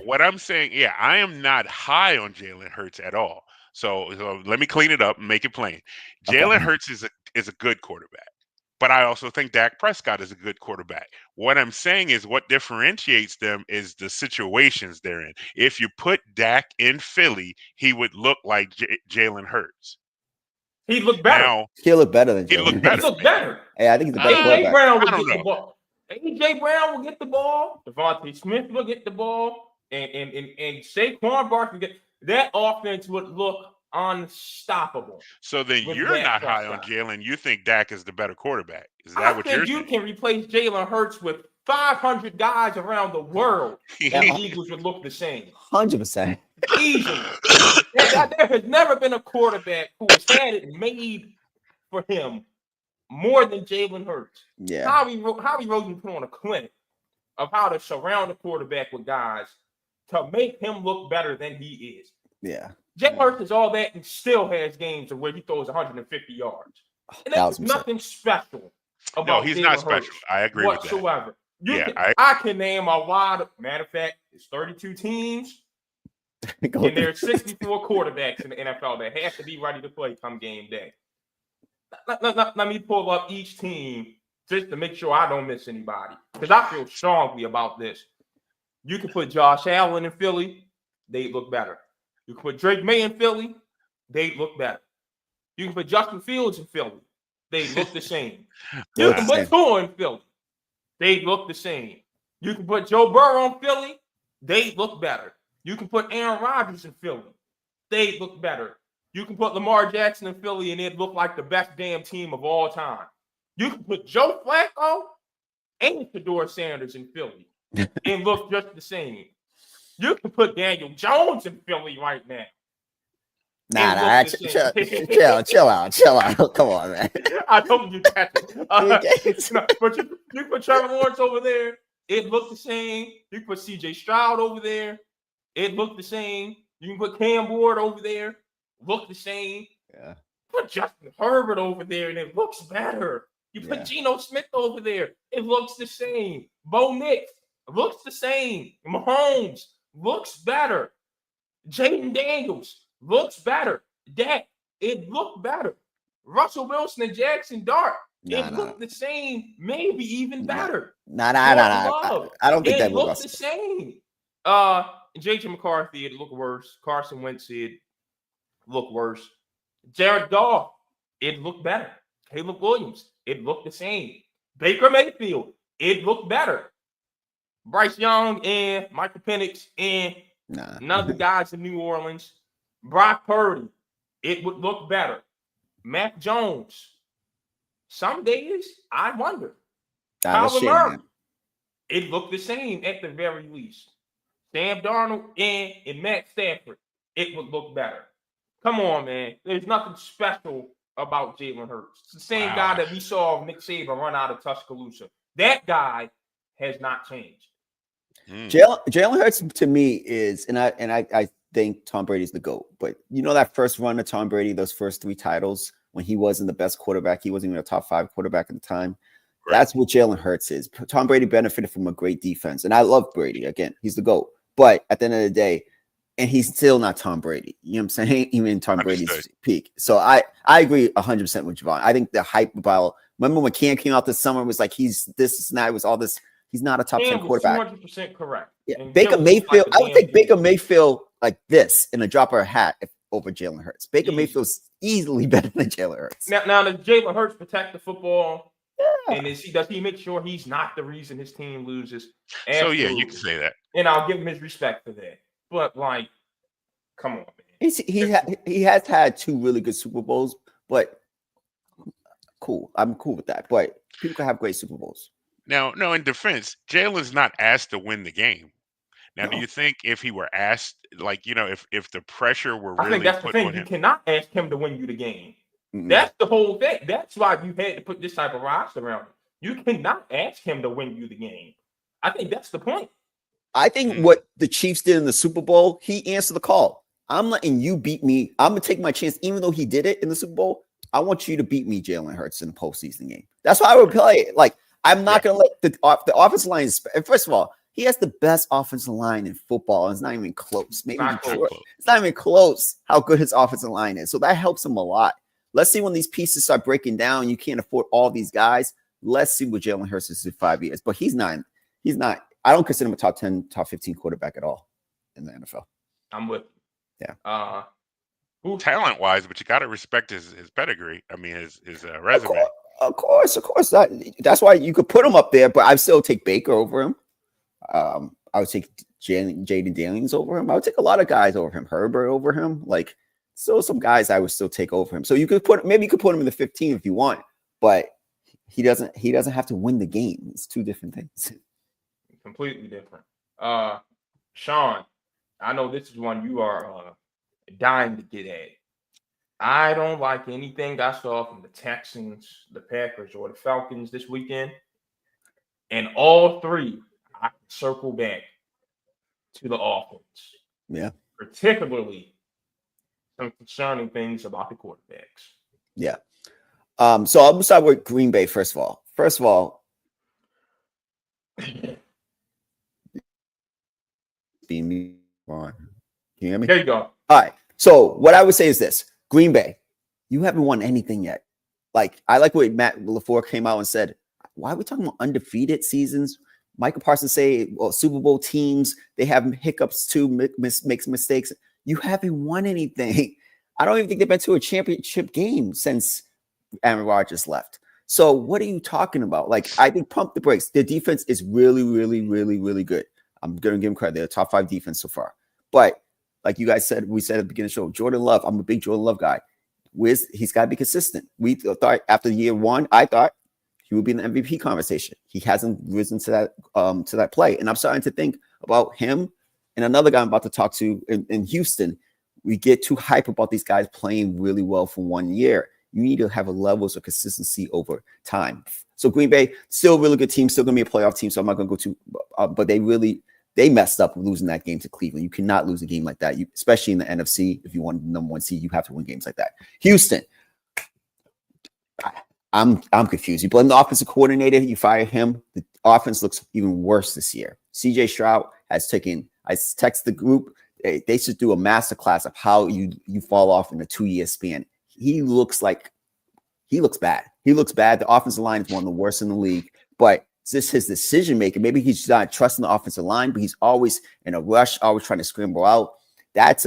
What I'm saying, I am not high on Jalen Hurts at all. So let me clean it up and make it plain. Jalen Hurts is a good quarterback, but I also think Dak Prescott is a good quarterback. What I'm saying is, what differentiates them is the situations they're in. If you put Dak in Philly, he would look like Jalen Hurts. He looked better. Now, he'll look better than Jalen. He looked better. Yeah, I think he's a better quarterback. AJ Brown would get the ball. AJ Brown will get the ball. Devontae Smith will get the ball, and Saquon Barkley get that offense would look unstoppable. So then you're not high on Jalen. You think Dak is the better quarterback. Is that what you're saying? You can replace Jalen Hurts with 500 guys around the world, and the Eagles would look the same. 100%. Easily. There has never been a quarterback who has had it made for him more than Jalen Hurts. Yeah. Howie Roseman put on a clinic of how to surround the quarterback with guys to make him look better than he is. Yeah. Jalen Hurts is all that and still has games where he throws 150 yards. And that's nothing special about No, he's Jalen not Hurts special. I agree whatsoever. with that. I can name a lot of, matter of fact, it's 32 teams. And there's 64 quarterbacks in the NFL that have to be ready to play come game day. Let me pull up each team just to make sure I don't miss anybody, because I feel strongly about this. You can put Josh Allen in Philly, they'd look better. You can put Drake May in Philly, they'd look better. You can put Justin Fields in Philly, they'd look the same. You can put Tua in Philly, they'd look the same. You can put Joe Burrow on Philly, they look better. You can put Aaron Rodgers in Philly, they look better. You can put Lamar Jackson in Philly, and it look like the best damn team of all time. You can put Joe Flacco and Fedora Sanders in Philly and look just the same. You can put Daniel Jones in Philly right now. Nah, chill out. Come on, man. I told you that. But you put Trevor Lawrence over there, it looked the same. You can put CJ Stroud over there, it looked the same. You can put Cam Ward over there, look the same. Yeah. Put Justin Herbert over there, and it looks better. You put Geno Smith over there, it looks the same. Bo Nix looks the same. Mahomes looks better. Jaden Daniels looks better. Dak, it looked better. Russell Wilson and Jackson Dart, it looked the same, maybe even better. I don't think that looked the same. JJ McCarthy, it looked worse. Carson Wentz, it looked worse. Jared Goff, it looked better. Caleb Williams, it looked the same. Baker Mayfield, it looked better. Bryce Young and Michael Penix and none of the guys in New Orleans. Brock Purdy, it would look better. Mac Jones, some days I wonder. Kyler Murray, it looked the same at the very least. Sam Darnold and Matt Stafford, it would look better. Come on, man. There's nothing special about Jalen Hurts. It's the same guy that we saw Nick Saban run out of Tuscaloosa. That guy has not changed. Jalen Hurts to me is, and I think Tom Brady's the GOAT. But you know that first run of Tom Brady, those first 3 titles, when he wasn't the best quarterback, he wasn't even a top 5 quarterback at the time. Right. That's what Jalen Hurts is. Tom Brady benefited from a great defense. And I love Brady. Again, he's the GOAT. But at the end of the day, and he's still not Tom Brady. You know what I'm saying? Even Tom Brady's peak. So I agree 100% with Javon. I think the hype about, remember when Cam came out this summer, was like, he's this and that, it was all this. He's not a top 10 quarterback. 200% correct. Yeah. Baker Mayfield, I would take Baker Mayfield like this in a drop of a hat over Jalen Hurts. Baker Mayfield's easily better than Jalen Hurts. Now does Jalen Hurts protect the football? Yeah. And does he make sure he's not the reason his team loses? Absolutely. So, yeah, you can say that. And I'll give him his respect for that. But, like, come on, man. He has had 2 really good Super Bowls, but cool. I'm cool with that. But people can have great Super Bowls. Now, no, in defense, Jalen's not asked to win the game. Now, do you think if he were asked, like, you know, if the pressure were really I think that's the thing. You cannot ask him to win you the game. Mm-hmm. That's the whole thing. That's why you had to put this type of roster around him. You cannot ask him to win you the game. I think that's the point. I think what the Chiefs did in the Super Bowl, he answered the call. I'm letting you beat me. I'm going to take my chance. Even though he did it in the Super Bowl, I want you to beat me, Jalen Hurts, in the postseason game. That's why I would play it. Like, I'm not going to let the offensive line. First of all, he has the best offensive line in football. And it's not even close. Maybe it's not even close how good his offensive line is. So that helps him a lot. Let's see when these pieces start breaking down. You can't afford all these guys. Let's see what Jalen Hurts is in 5 years. But he's not. I don't consider him a top 10, top 15 quarterback at all in the NFL. I'm with you. Yeah. Talent-wise, but you got to respect his pedigree. I mean, his resume. Of course. That's why you could put him up there, but I'd still take Baker over him. I would take Jaden Daniels over him. I would take a lot of guys over him. Herbert over him. Like, still some guys I would still take over him. So you could put him in the 15 if you want, but he doesn't have to win the game. It's 2 different things. Completely different. Sean, I know this is one you are dying to get at. I don't like anything I saw from the Texans, the Packers, or the Falcons this weekend. And all 3, I circle back to the offense. Yeah. Particularly some concerning things about the quarterbacks. Yeah. So I'll start with Green Bay first of all. Being me on. Can you hear me? There you go. All right. So what I would say is this: Green Bay, you haven't won anything yet. Like, I like what Matt LaFleur came out and said. Why are we talking about undefeated seasons? Michael Parsons say, well, Super Bowl teams, they have hiccups too, makes mistakes. You haven't won anything. I don't even think they've been to a championship game since Aaron Rodgers left. So what are you talking about? Like, I think pump the brakes. Their defense is really, really, really, really good. I'm going to give them credit. They're a top 5 defense so far. But like you guys said, we said at the beginning of the show, Jordan Love, I'm a big Jordan Love guy. He's got to be consistent. We thought after year 1, I thought he would be in the MVP conversation. He hasn't risen to that play. And I'm starting to think about him and another guy I'm about to talk to in Houston. We get too hype about these guys playing really well for 1 year. You need to have a levels of consistency over time. So Green Bay, still a really good team, still going to be a playoff team. So I'm not going to go too, but they messed up losing that game to Cleveland. You cannot lose a game like that, especially in the NFC. If you want the number 1 seed, you have to win games like that. Houston, I'm confused. You blame the offensive coordinator, you fire him. The offense looks even worse this year. CJ Stroud has taken. I text the group. They should do a masterclass of how you fall off in a 2-year span. He looks bad. He looks bad. The offensive line is one of the worst in the league, but it's just his decision making. Maybe he's not trusting the offensive line, but he's always in a rush, always trying to scramble out. That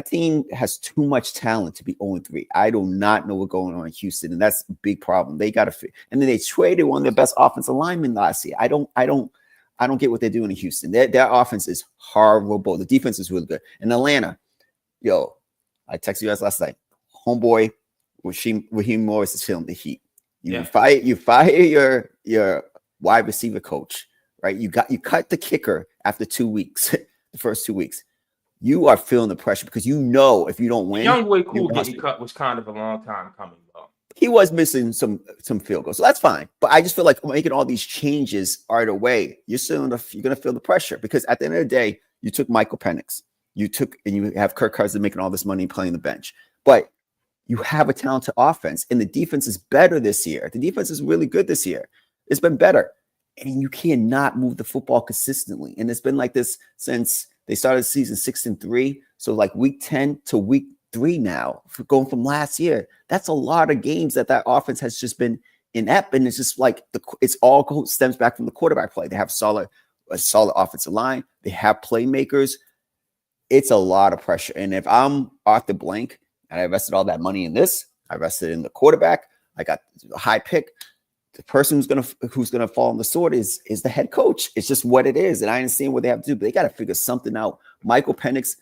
team has too much talent to be 0-3. I do not know what's going on in Houston, and that's a big problem. They got to and then they traded one of their best offensive linemen last year. I don't get what they're doing in Houston. Their offense is horrible. The defense is really good. In Atlanta, I texted you guys last night. Homeboy, Raheem Morris is feeling the heat. You fire your wide receiver coach, right? You cut the kicker after 2 weeks, the first 2 weeks. You are feeling the pressure because if you don't win, Young Way Cool getting cut was kind of a long time coming, though. He was missing some field goals, so that's fine. But I just feel like making all these changes right away, you're going to feel the pressure because at the end of the day, you took Michael Penix, and you have Kirk Cousins making all this money playing the bench, but you have a talented offense, and the defense is better this year. The defense is really good this year. It's been better, and you cannot move the football consistently. And it's been like this since they started the season 6-3. So like week 10 to week 3 now, going from last year. That's a lot of games that offense has just been inept, and it's just like it's all stems back from the quarterback play. They have a solid offensive line. They have playmakers. It's a lot of pressure, and if I'm Arthur Blank, and I invested all that money in this, I invested in the quarterback. I got a high pick. The person who's gonna fall on the sword is the head coach. It's just what it is, and I understand what they have to do, but they got to figure something out. Michael Penix,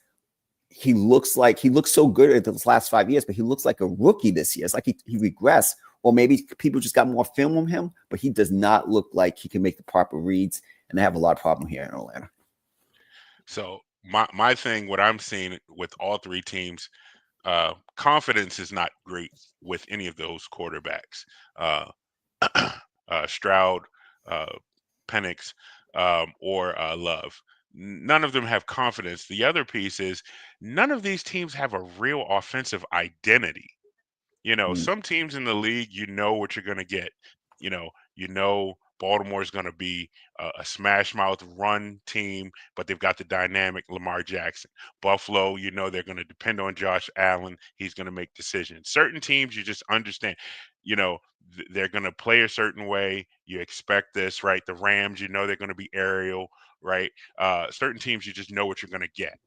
he looks so good in the last 5 years, but he looks like a rookie this year. It's like he regressed, or maybe people just got more film on him, but he does not look like he can make the proper reads, and they have a lot of problem here in Atlanta. So my thing, what I'm seeing with all 3 teams. Confidence is not great with any of those quarterbacks. Stroud, Penix, or Love. None of them have confidence. The other piece is none of these teams have a real offensive identity. Some teams in the league, what you're going to get. Baltimore's going to be a smash mouth run team, but they've got the dynamic Lamar Jackson. Buffalo, they're going to depend on Josh Allen. He's going to make decisions. Certain teams, you just understand, they're going to play a certain way. You expect this, right? The Rams, they're going to be aerial, right? Certain teams, you just know what you're going to get.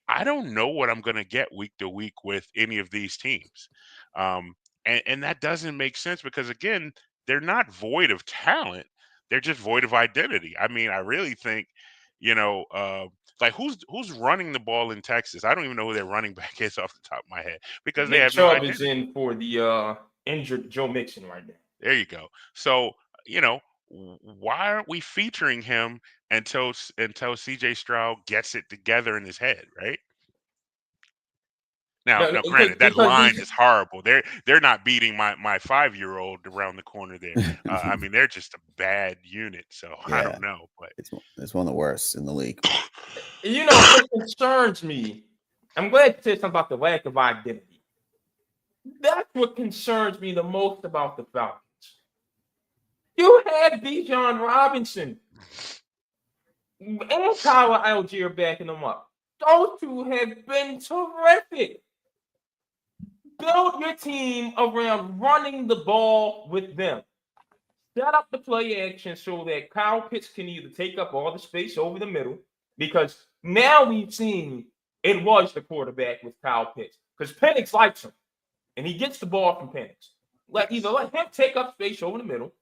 I don't know what I'm going to get week to week with any of these teams. And that doesn't make sense because, again, they're not void of talent. They're just void of identity. I mean, I really think, like who's running the ball in Texas? I don't even know who their running back is off the top of my head because they have no identity. Chubb is in for the injured Joe Mixon right now. There you go. So, why aren't we featuring him until CJ Stroud gets it together in his head, right? Now, granted, that line is horrible. They're not beating my 5-year-old around the corner there. I mean, they're just a bad unit. So I don't know, but it's one of the worst in the league. What concerns me, I'm glad you said something about the lack of identity. That's what concerns me the most about the Falcons. You had Bijan Robinson and Tyler Algier backing them up. Those two have been terrific. Build your team around running the ball with them. Set up the play action so that Kyle Pitts can either take up all the space over the middle, because now we've seen it was the quarterback with Kyle Pitts, because Penix likes him, and he gets the ball from Penix. Either let him take up space over the middle,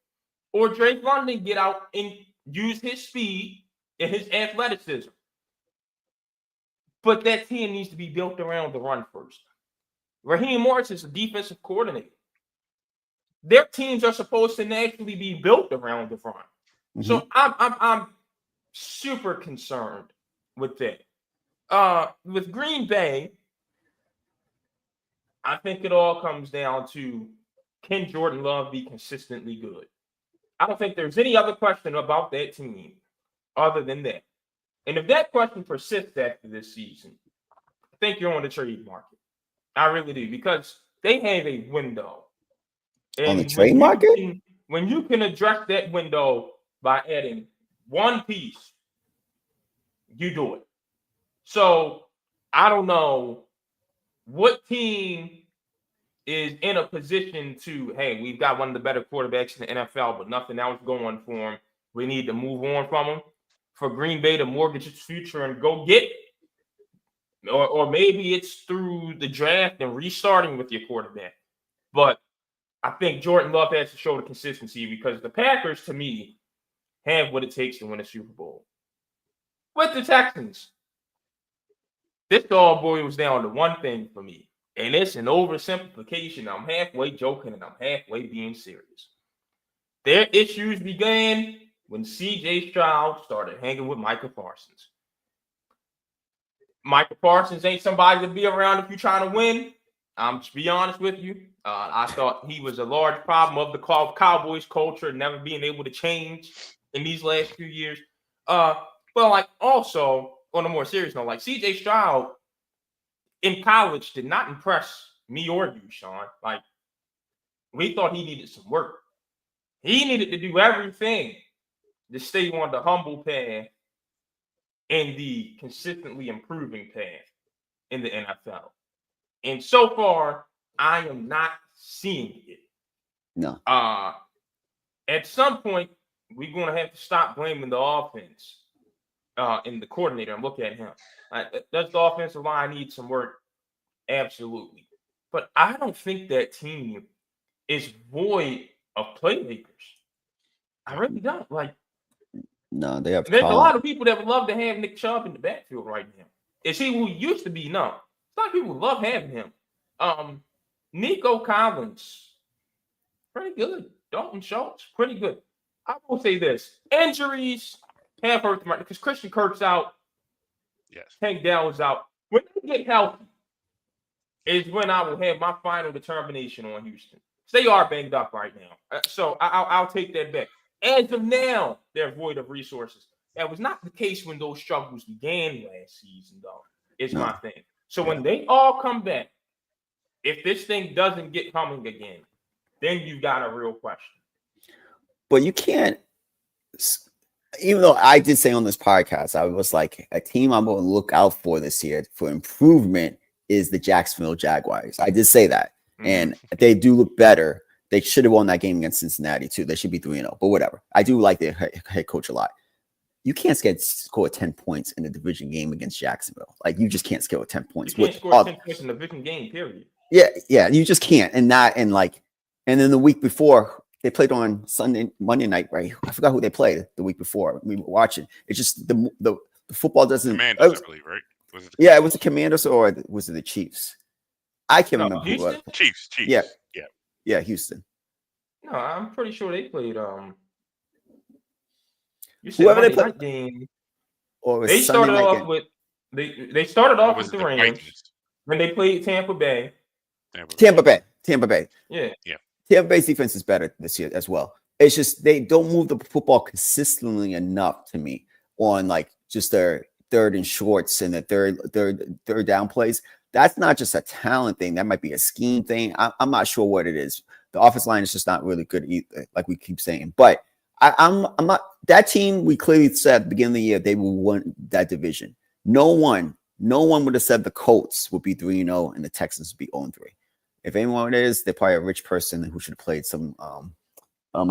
or Drake London get out and use his speed and his athleticism. But that team needs to be built around the run first. Raheem Morris is a defensive coordinator. Their teams are supposed to naturally be built around the run. Mm-hmm. So I'm super concerned with that. With Green Bay, I think it all comes down to, can Jordan Love be consistently good? I don't think there's any other question about that team other than that. And if that question persists after this season, I think you're on the trade market. I really do, because they have a window. And on the trade market? When you can address that window by adding one piece, you do it. So I don't know what team is in a position to, hey, we've got one of the better quarterbacks in the NFL, but nothing else going for him. We need to move on from him. For Green Bay to mortgage its future and go get it. Or maybe it's through the draft and restarting with your quarterback. But I think Jordan Love has to show the consistency, because the Packers, to me, have what it takes to win a Super Bowl. With the Texans, this all boils down to one thing for me, and it's an oversimplification. I'm halfway joking and I'm halfway being serious. Their issues began when C.J. Stroud started hanging with Micah Parsons. Micah Parsons ain't somebody to be around if you're trying to win. I'm just be honest with you. I thought he was a large problem of the Cowboys culture, never being able to change in these last few years. But like, also on a more serious note, like C.J. Stroud in college did not impress me or you, Sean. Like, we thought he needed some work. He needed to do everything to stay on the humble path and the consistently improving path in the NFL. And so far, I am not seeing it. No. At some point, we're going to have to stop blaming the offense and the coordinator and look at him. Does the offensive line need some work? Absolutely. But I don't think that team is void of playmakers. I really don't. Like, no, they have. There's a lot of people that would love to have Nick Chubb in the backfield right now. Is he who he used to be? No. A lot of people love having him. Nico Collins, pretty good. Dalton Schultz, pretty good. I will say this: injuries have hurt them, because Christian Kirk's out. Yes. Tank Dell is out. When they get healthy, is when I will have my final determination on Houston. They are banged up right now, so I'll take that back. As of now, they're void of resources. That was not the case when those struggles began last season, though. It's my thing. So when they all come back, if this thing doesn't get coming again, then you've got a real question. But you can't, even though I did say on this podcast, I was like, a team I'm going to look out for this year for improvement is the Jacksonville Jaguars. I did say that. Mm-hmm. And they do look better. They should have won that game against Cincinnati, too. They should be 3-0, but whatever. I do like their head coach a lot. You can't score 10 points in a division game against Jacksonville. Like, you just can't score 10 points. You can't score 10 points in a division game, period. Yeah, you just can't. And then the week before, they played on Monday night, right? I forgot who they played the week before. We were watching. It's just the football doesn't. Commanders, I believe, right? It was the Commanders, or was it the Chiefs? I can't remember. Houston? Chiefs. Yeah, Houston. No, I'm pretty sure they played. Whoever they played game. Or they started off with they started off with the Rams. Then they played Tampa Bay. Tampa Bay. Yeah. Tampa Bay's defense is better this year as well. It's just they don't move the football consistently enough to me on like just their third and shorts and the third down plays. That's not just a talent thing. That might be a scheme thing. I'm not sure what it is. The offensive line is just not really good either, like we keep saying. But I'm not that team. We clearly said at the beginning of the year they will win that division. No one would have said the Colts would be 3-0 and the Texans would be 0-3. If anyone it is, they're probably a rich person who should have played some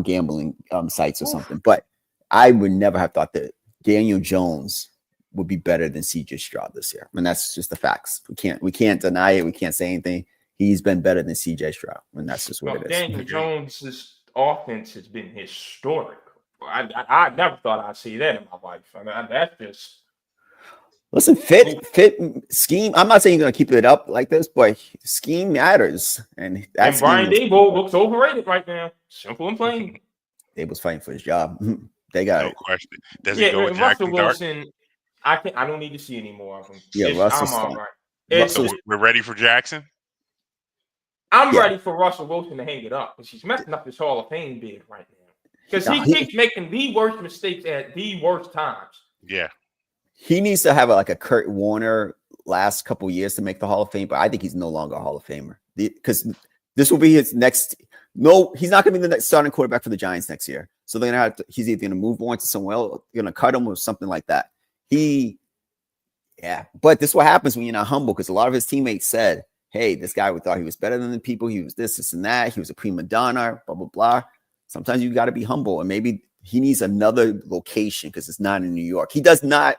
gambling sites or something. But I would never have thought that Daniel Jones would be better than C.J. Stroud this year. I mean, that's just the facts. We can't deny it. We can't say anything. he's been better than C.J. Stroud, and that's just what it is. Daniel Jones's offense has been historic. I never thought I'd see that in my life. I mean, that's just. Listen, fit scheme. I'm not saying you're gonna keep it up like this, but scheme matters, and Brian Daboll looks overrated right now. Simple and plain. Daboll's fighting for his job. They got no it. question. Does he go with Russell Jackson Wilson. I don't need to see any more of him. Russell's I'm all right. So we're ready for Jackson. I'm ready for Russell Wilson to hang it up because he's messing up his Hall of Fame bid right now. Because he keeps making the worst mistakes at the worst times. Yeah. He needs to have a Kurt Warner last couple years to make the Hall of Fame, but I think he's no longer a Hall of Famer because this will be his next. No, he's not going to be the next starting quarterback for the Giants next year. So they're going to have to. He's either going to move on to somewhere else, going to cut him or something like that. But this is what happens when you're not humble because a lot of his teammates said, "Hey, this guy thought he was better than the people. He was this, and that. He was a prima donna. Blah blah blah." Sometimes you got to be humble, and maybe he needs another location because it's not in New York. He does not.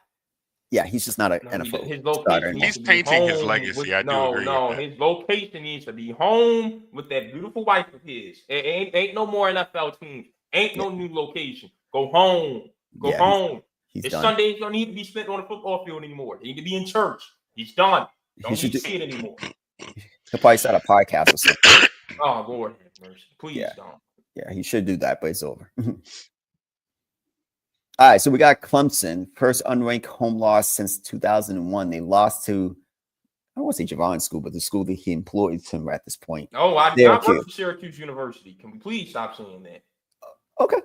Yeah, he's just not an NFL his location. He's painting his legacy. I do agree. No, his location needs to be home with that beautiful wife of his. It ain't no more NFL teams. Ain't no new location. Go home. Go home. His Sundays don't need to be spent on a football field anymore. They need to be in church. He's done. Don't need to see it anymore. He'll probably start a podcast or something. Oh, Lord have mercy. Please don't. Yeah, he should do that, but it's over. All right, so we got Clemson, first unranked home loss since 2001. They lost to, I don't want to say Javon's school, but the school that he employed him at this point. Oh, I did not work for Syracuse University. Can we please stop saying that? Okay.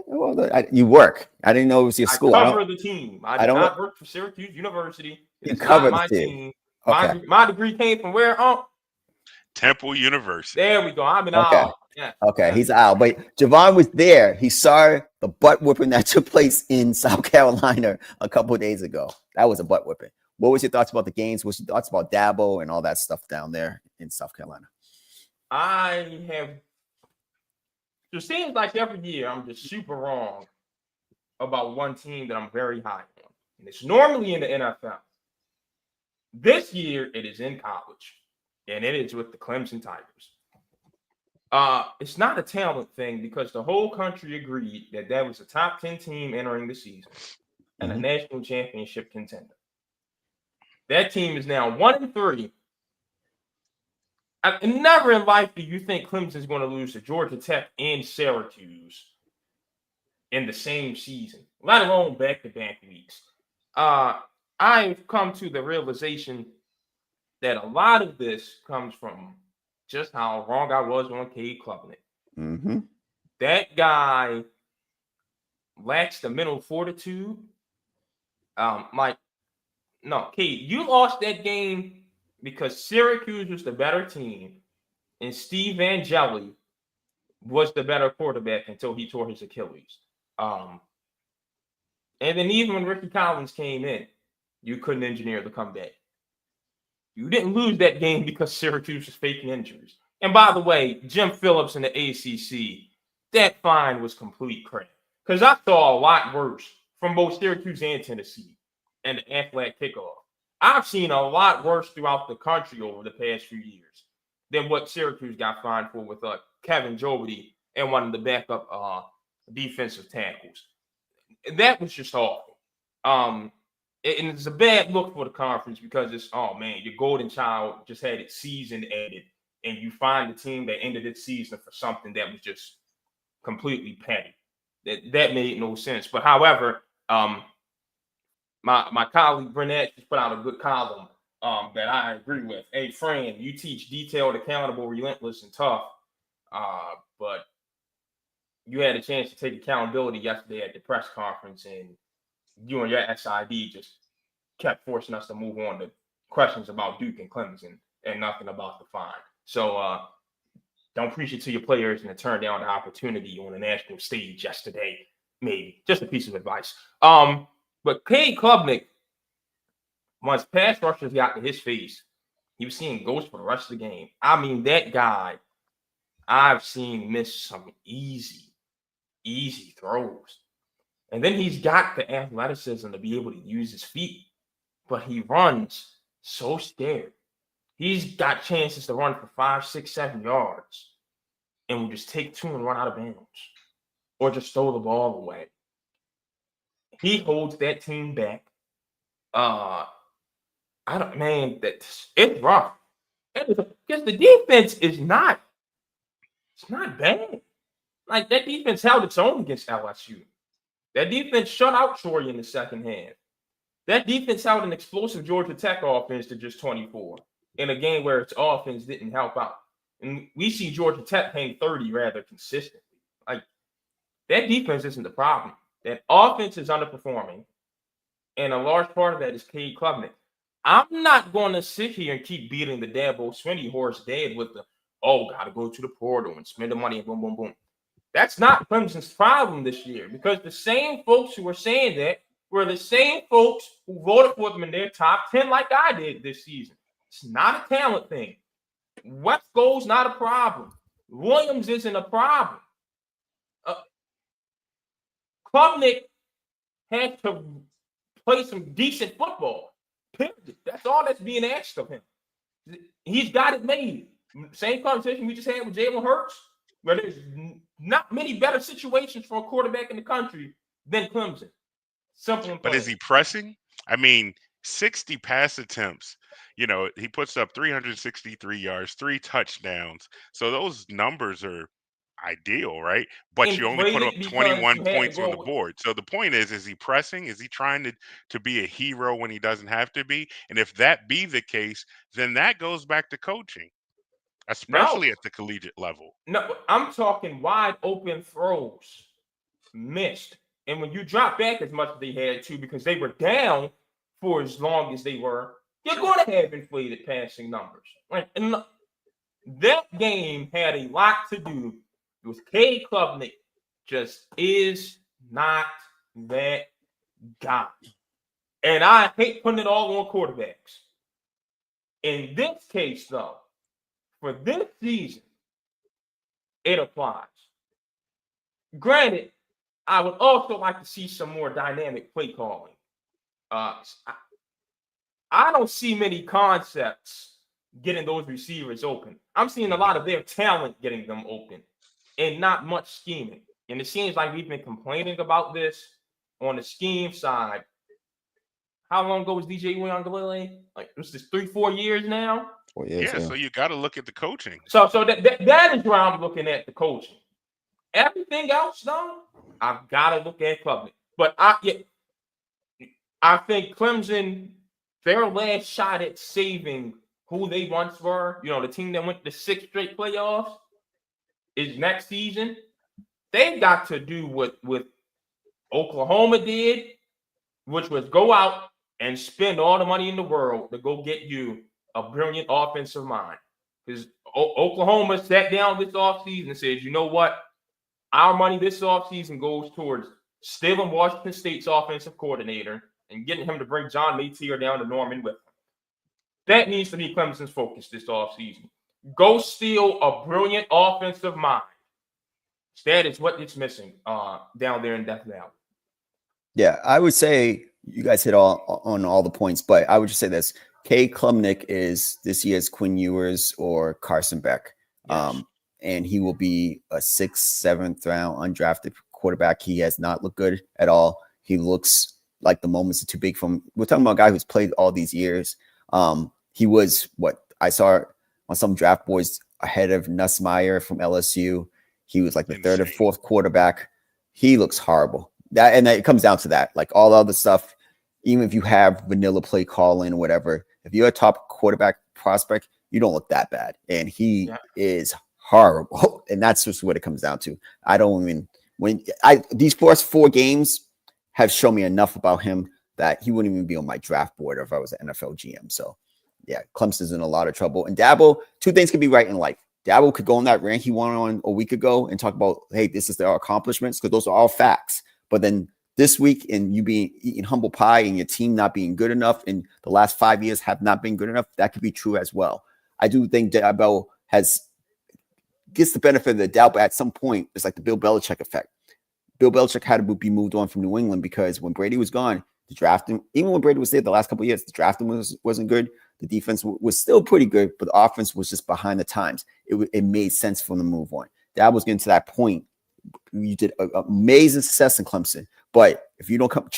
Well, you work. I didn't know it was your school. I cover the team. I did not work for Syracuse University. You cover my team. Okay. My degree came from where? Temple University. There we go. I'm an owl. Yeah. Okay, he's out. But Javon was there. He saw the butt whipping that took place in South Carolina a couple of days ago. That was a butt whipping. What was your thoughts about the games? What's your thoughts about Dabo and all that stuff down there in South Carolina? It seems like every year I'm just super wrong about one team that I'm very high on. And it's normally in the NFL. This year, it is in college. And it is with the Clemson Tigers. It's not a talent thing because the whole country agreed that was a top 10 team entering the season and a national championship contender. That team is now 1-3. And never in life do you think Clemson is going to lose to Georgia Tech and Syracuse in the same season, let alone back-to-back weeks. I've come to the realization that a lot of this comes from just how wrong I was on Cade Klubnik. Mm-hmm. That guy lacks the mental fortitude. Cade, you lost that game because Syracuse was the better team and Steve Angeli was the better quarterback until he tore his Achilles. And then even when Ricky Collins came in, you couldn't engineer the comeback. You didn't lose that game because Syracuse was faking injuries. And by the way, Jim Phillips in the ACC, that fine was complete crap. Because I saw a lot worse from both Syracuse and Tennessee and the Aflac kickoff. I've seen a lot worse throughout the country over the past few years than what Syracuse got fined for with Kevin Jody and one of the backup defensive tackles. That was just awful. And it's a bad look for the conference because it's, your golden child just had its season ended, and you find the team that ended its season for something that was just completely petty. That made no sense. But however, my colleague Burnett just put out a good column that I agree with. Hey, Fran, you teach detailed, accountable, relentless, and tough, but you had a chance to take accountability yesterday at the press conference, and you and your SID just kept forcing us to move on to questions about Duke and Clemson and nothing about the fine. So don't preach it to your players and to turn down the opportunity on the national stage yesterday. Maybe just a piece of advice. But Cade Klubnik, once pass rushers got to his face, he was seeing ghosts for the rest of the game. I mean, that guy I've seen miss some easy throws. And then he's got the athleticism to be able to use his feet, but he runs so scared. He's got chances to run for 5, 6, 7 yards and will just take 2 and run out of bounds or just throw the ball away. He holds that team back. It's rough. Because the defense is not bad. Like, that defense held its own against LSU. That defense shut out Troy in the second half. That defense held an explosive Georgia Tech offense to just 24 in a game where its offense didn't help out. And we see Georgia Tech hang 30 rather consistently. Like, that defense isn't the problem. That offense is underperforming. And a large part of that is Cade Klubnik. I'm not going to sit here and keep beating the Dabo Swinney horse dead with got to go to the portal and spend the money and boom, boom, boom. That's not Clemson's problem this year, because the same folks who were saying that were the same folks who voted for them in their top 10 like I did this season. It's not a talent thing. Wesco's not a problem. Williams isn't a problem. Klubnik has to play some decent football. Period. That's all that's being asked of him. He's got it made. Same conversation we just had with Jalen Hurts, where there's not many better situations for a quarterback in the country than Clemson. Simple and plain. But is he pressing? I mean, 60 pass attempts. You know, he puts up 363 yards, 3 touchdowns. So those numbers are ideal, right? But you only put up 21 points on the board. So the point is he pressing? Is he trying to be a hero when he doesn't have to be? And if that be the case, then that goes back to coaching, especially at the collegiate level. No, I'm talking wide open throws missed. And when you drop back as much as they had to, because they were down for as long as they were, you're going to have inflated passing numbers. Right? And that game had a lot to do with Cade Klubnik just is not that guy. And I hate putting it all on quarterbacks. In this case, though, for this season, it applies. Granted, I would also like to see some more dynamic play calling. I don't see many concepts getting those receivers open. I'm seeing a lot of their talent getting them open and not much scheming. And it seems like we've been complaining about this on the scheme side. How long ago was DJ Uiagalelei? Like, this is 3-4 years now? 4 years, yeah, so you got to look at the coaching. So that is where I'm looking at the coaching. Everything else, though, I've got to look at Klubnik. But I think Clemson, their last shot at saving who they once were, you know, the team that went to 6 straight playoffs, is next season. They've got to do what Oklahoma did, which was go out and spend all the money in the world to go get you a brilliant offensive mind. Because Oklahoma sat down this offseason and said, you know what? Our money this offseason goes towards stealing Washington State's offensive coordinator and getting him to bring John Matier down to Norman with him. That needs to be Clemson's focus this offseason. Go steal a brilliant offensive mind. That is what it's missing down there in Death Valley. Yeah, I would say you guys hit on all the points, but I would just say this. Cade Klubnik is this year's Quinn Ewers or Carson Beck. Yes. And he will be a 6th, 7th round undrafted quarterback. He has not looked good at all. He looks like the moments are too big for him. We're talking about a guy who's played all these years. He was what I saw on some draft boards ahead of Nussmeier from LSU. He was like the 3rd or 4th quarterback. He looks horrible. And it comes down to that. Like all the other stuff, even if you have vanilla play calling or whatever, if you're a top quarterback prospect, you don't look that bad. And he is horrible. And that's just what it comes down to. These first 4 games have shown me enough about him that he wouldn't even be on my draft board if I was an NFL GM. So yeah, Clemson's in a lot of trouble. And Dabo, 2 things can be right in life. Dabo could go on that rant he went on a week ago and talk about, hey, this is their accomplishments, because those are all facts. But then this week, and you being eating humble pie and your team not being good enough in the last 5 years have not been good enough, that could be true as well. I do think Dabo gets the benefit of the doubt, but at some point, it's like the Bill Belichick effect. Bill Belichick had to be moved on from New England because when Brady was gone, The drafting, even when Brady was there the last couple of years, the drafting wasn't good. The defense was still pretty good, but the offense was just behind the times. It made sense for them to move on. That was getting to that point. You did amazing success in Clemson, but if you don't come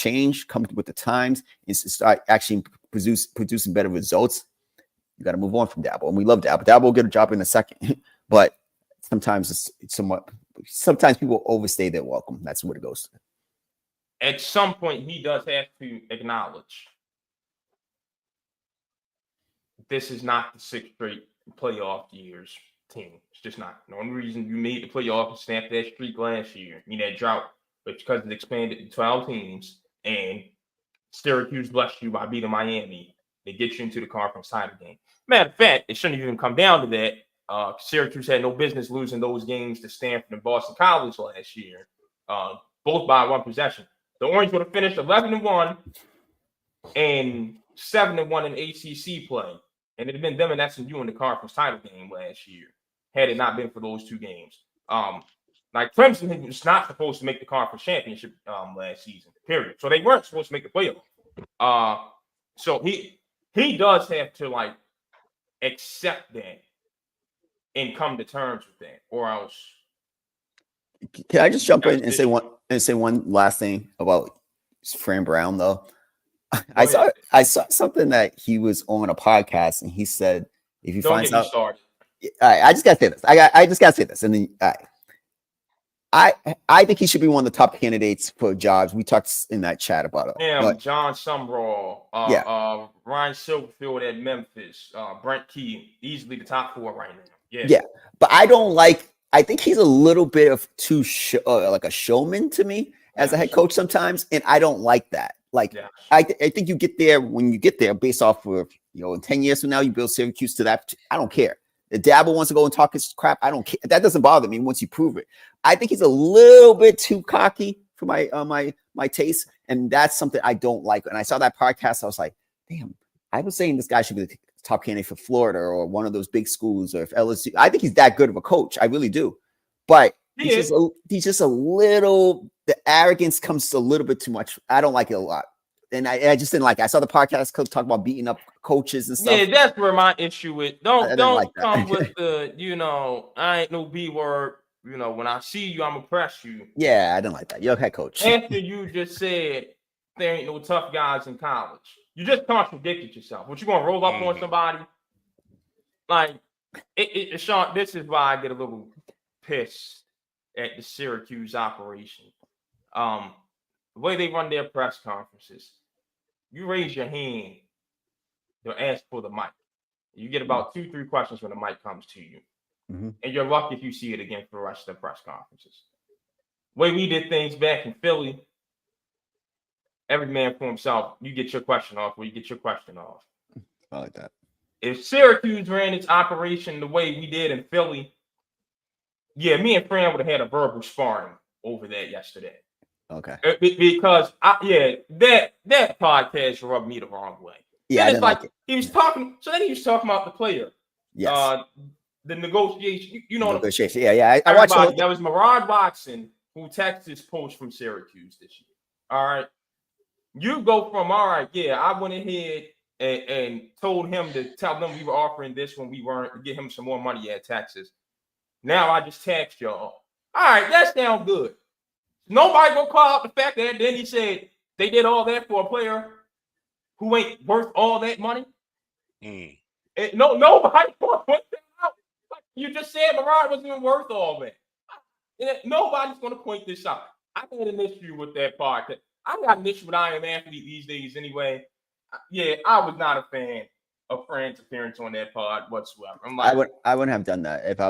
with the times and start actually producing better results, you got to move on from Dabble. And we love Dabble. Dabble will get a job in a second, but sometimes sometimes people overstay their welcome. That's what it goes to. At some point, he does have to acknowledge this is not the 6 straight playoff years team. It's just not. The only reason you made the playoff and snapped that streak last year, that drought, but because it expanded to 12 teams and Syracuse blessed you by beating Miami, they get you into the conference title game. Matter of fact, it shouldn't even come down to that. Syracuse had no business losing those games to Stanford and Boston College last year, both by 1 possession. The Orange would have finished 11-1 and 7-1 in ACC play, and it'd have been them and SMU in the conference title game last year had it not been for those 2 games. Like Clemson was not supposed to make the conference championship last season, period. So they weren't supposed to make the playoff. So he does have to accept that and come to terms with that, or else. Can I just jump in and say one last thing about Fran Brown though? I saw something that he was on a podcast and he said if he finds out. I just gotta say this. I just gotta say this, and then I think he should be one of the top candidates for jobs. We talked in that chat about it. Yeah, John Sumrall, Ryan Silverfield at Memphis, Brent Key, easily the top 4 right now. Yeah, but I think he's a little bit of too like a showman to me as a head coach sometimes, and I don't like that. I think you get there when you get there based off of in 10 years from now you build Syracuse to that. I don't care. If Dabble wants to go and talk his crap, I don't care. That doesn't bother me once you prove it. I think he's a little bit too cocky for my taste, and that's something I don't like. And I saw that podcast, I was like, damn, I was saying this guy should be the top candidate for Florida or one of those big schools, or if LSU. I think he's that good of a coach. I really do. But he's just a little, the arrogance comes a little bit too much. I don't like it a lot. And I just didn't like it. I saw the podcast talk about beating up coaches and stuff. Yeah, that's where my issue is. Don't come with the, I ain't no B word. When I see you, I'm gonna press you. Yeah, I didn't like that. You're a head coach. After you just said there ain't no tough guys in college, you just contradicted yourself. What you gonna roll up on somebody? Sean, this is why I get a little pissed at the Syracuse operation. The way they run their press conferences, you raise your hand, they'll ask for the mic. You get about 2-3 questions when the mic comes to you. Mm-hmm. And you're lucky if you see it again for the rest of the press conferences. The way we did things back in Philly, every man for himself. You get your question off where you get your question off. I like that. If Syracuse ran its operation the way we did in Philly, me and Fran would have had a verbal sparring over that yesterday. Okay. Because that podcast rubbed me the wrong way. Yeah, it's like he was talking. So then he was talking about the player. Yes. The negotiation. Negotiation. Yeah. I watched it. That was Marad Watson who texted his post from Syracuse this year. All right. You go from I went ahead and told him to tell them we were offering this when we weren't, to get him some more money at Texas. Now I just text y'all. All right, that sounds good. Nobody gonna call out the fact that then he said they did all that for a player who ain't worth all that money. Nobody gonna point that out. You just said Marad wasn't even worth all that. Nobody's gonna point this out. I had an issue with that part. I got an issue with I Am Athlete these days anyway. Yeah, I was not a fan of Fran's appearance on that pod whatsoever. I wouldn't have done that if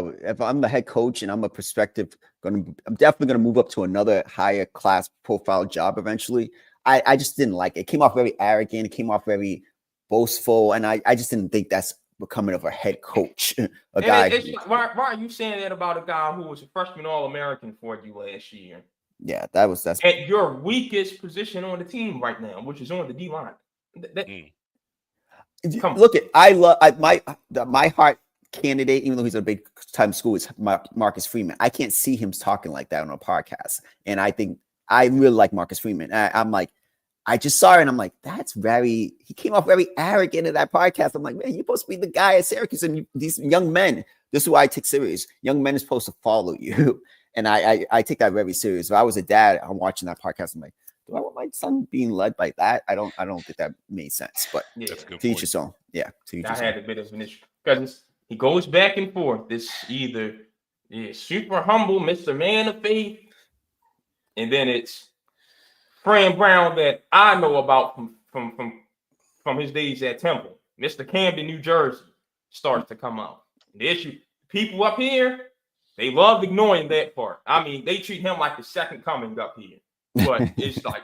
I'm the head coach and I'm a prospective. I'm definitely gonna move up to another higher class profile job eventually. I just didn't like it. It came off very arrogant. It came off very boastful, and I just didn't think that's becoming of a head coach. Why are you saying that about a guy who was a freshman All-American for you last year? Yeah, that's at your weakest position on the team right now, which is on the D line. Look, my heart candidate, even though he's a big time school, is Marcus Freeman. I can't see him talking like that on a podcast, and I think I really like Marcus Freeman. I'm like, I just saw it and I'm like, he came off very arrogant in that podcast. I'm like, man, you're supposed to be the guy at Syracuse, and these young men, this is why I take serious. Young men are supposed to follow you. And I take that very serious. If I was a dad, I'm watching that podcast. I'm like, do I want my son being led by that? I don't think that made sense. But That's a good to each point. his own. Yeah. I had a bit of an issue because he goes back and forth. This either is super humble, Mr. Man of Faith, and then it's Fran Brown that I know about from his days at Temple. Mr. Camden, New Jersey, starts to come out. The issue, people up here, they love ignoring that part. I mean, they treat him like the second coming up here. But it's like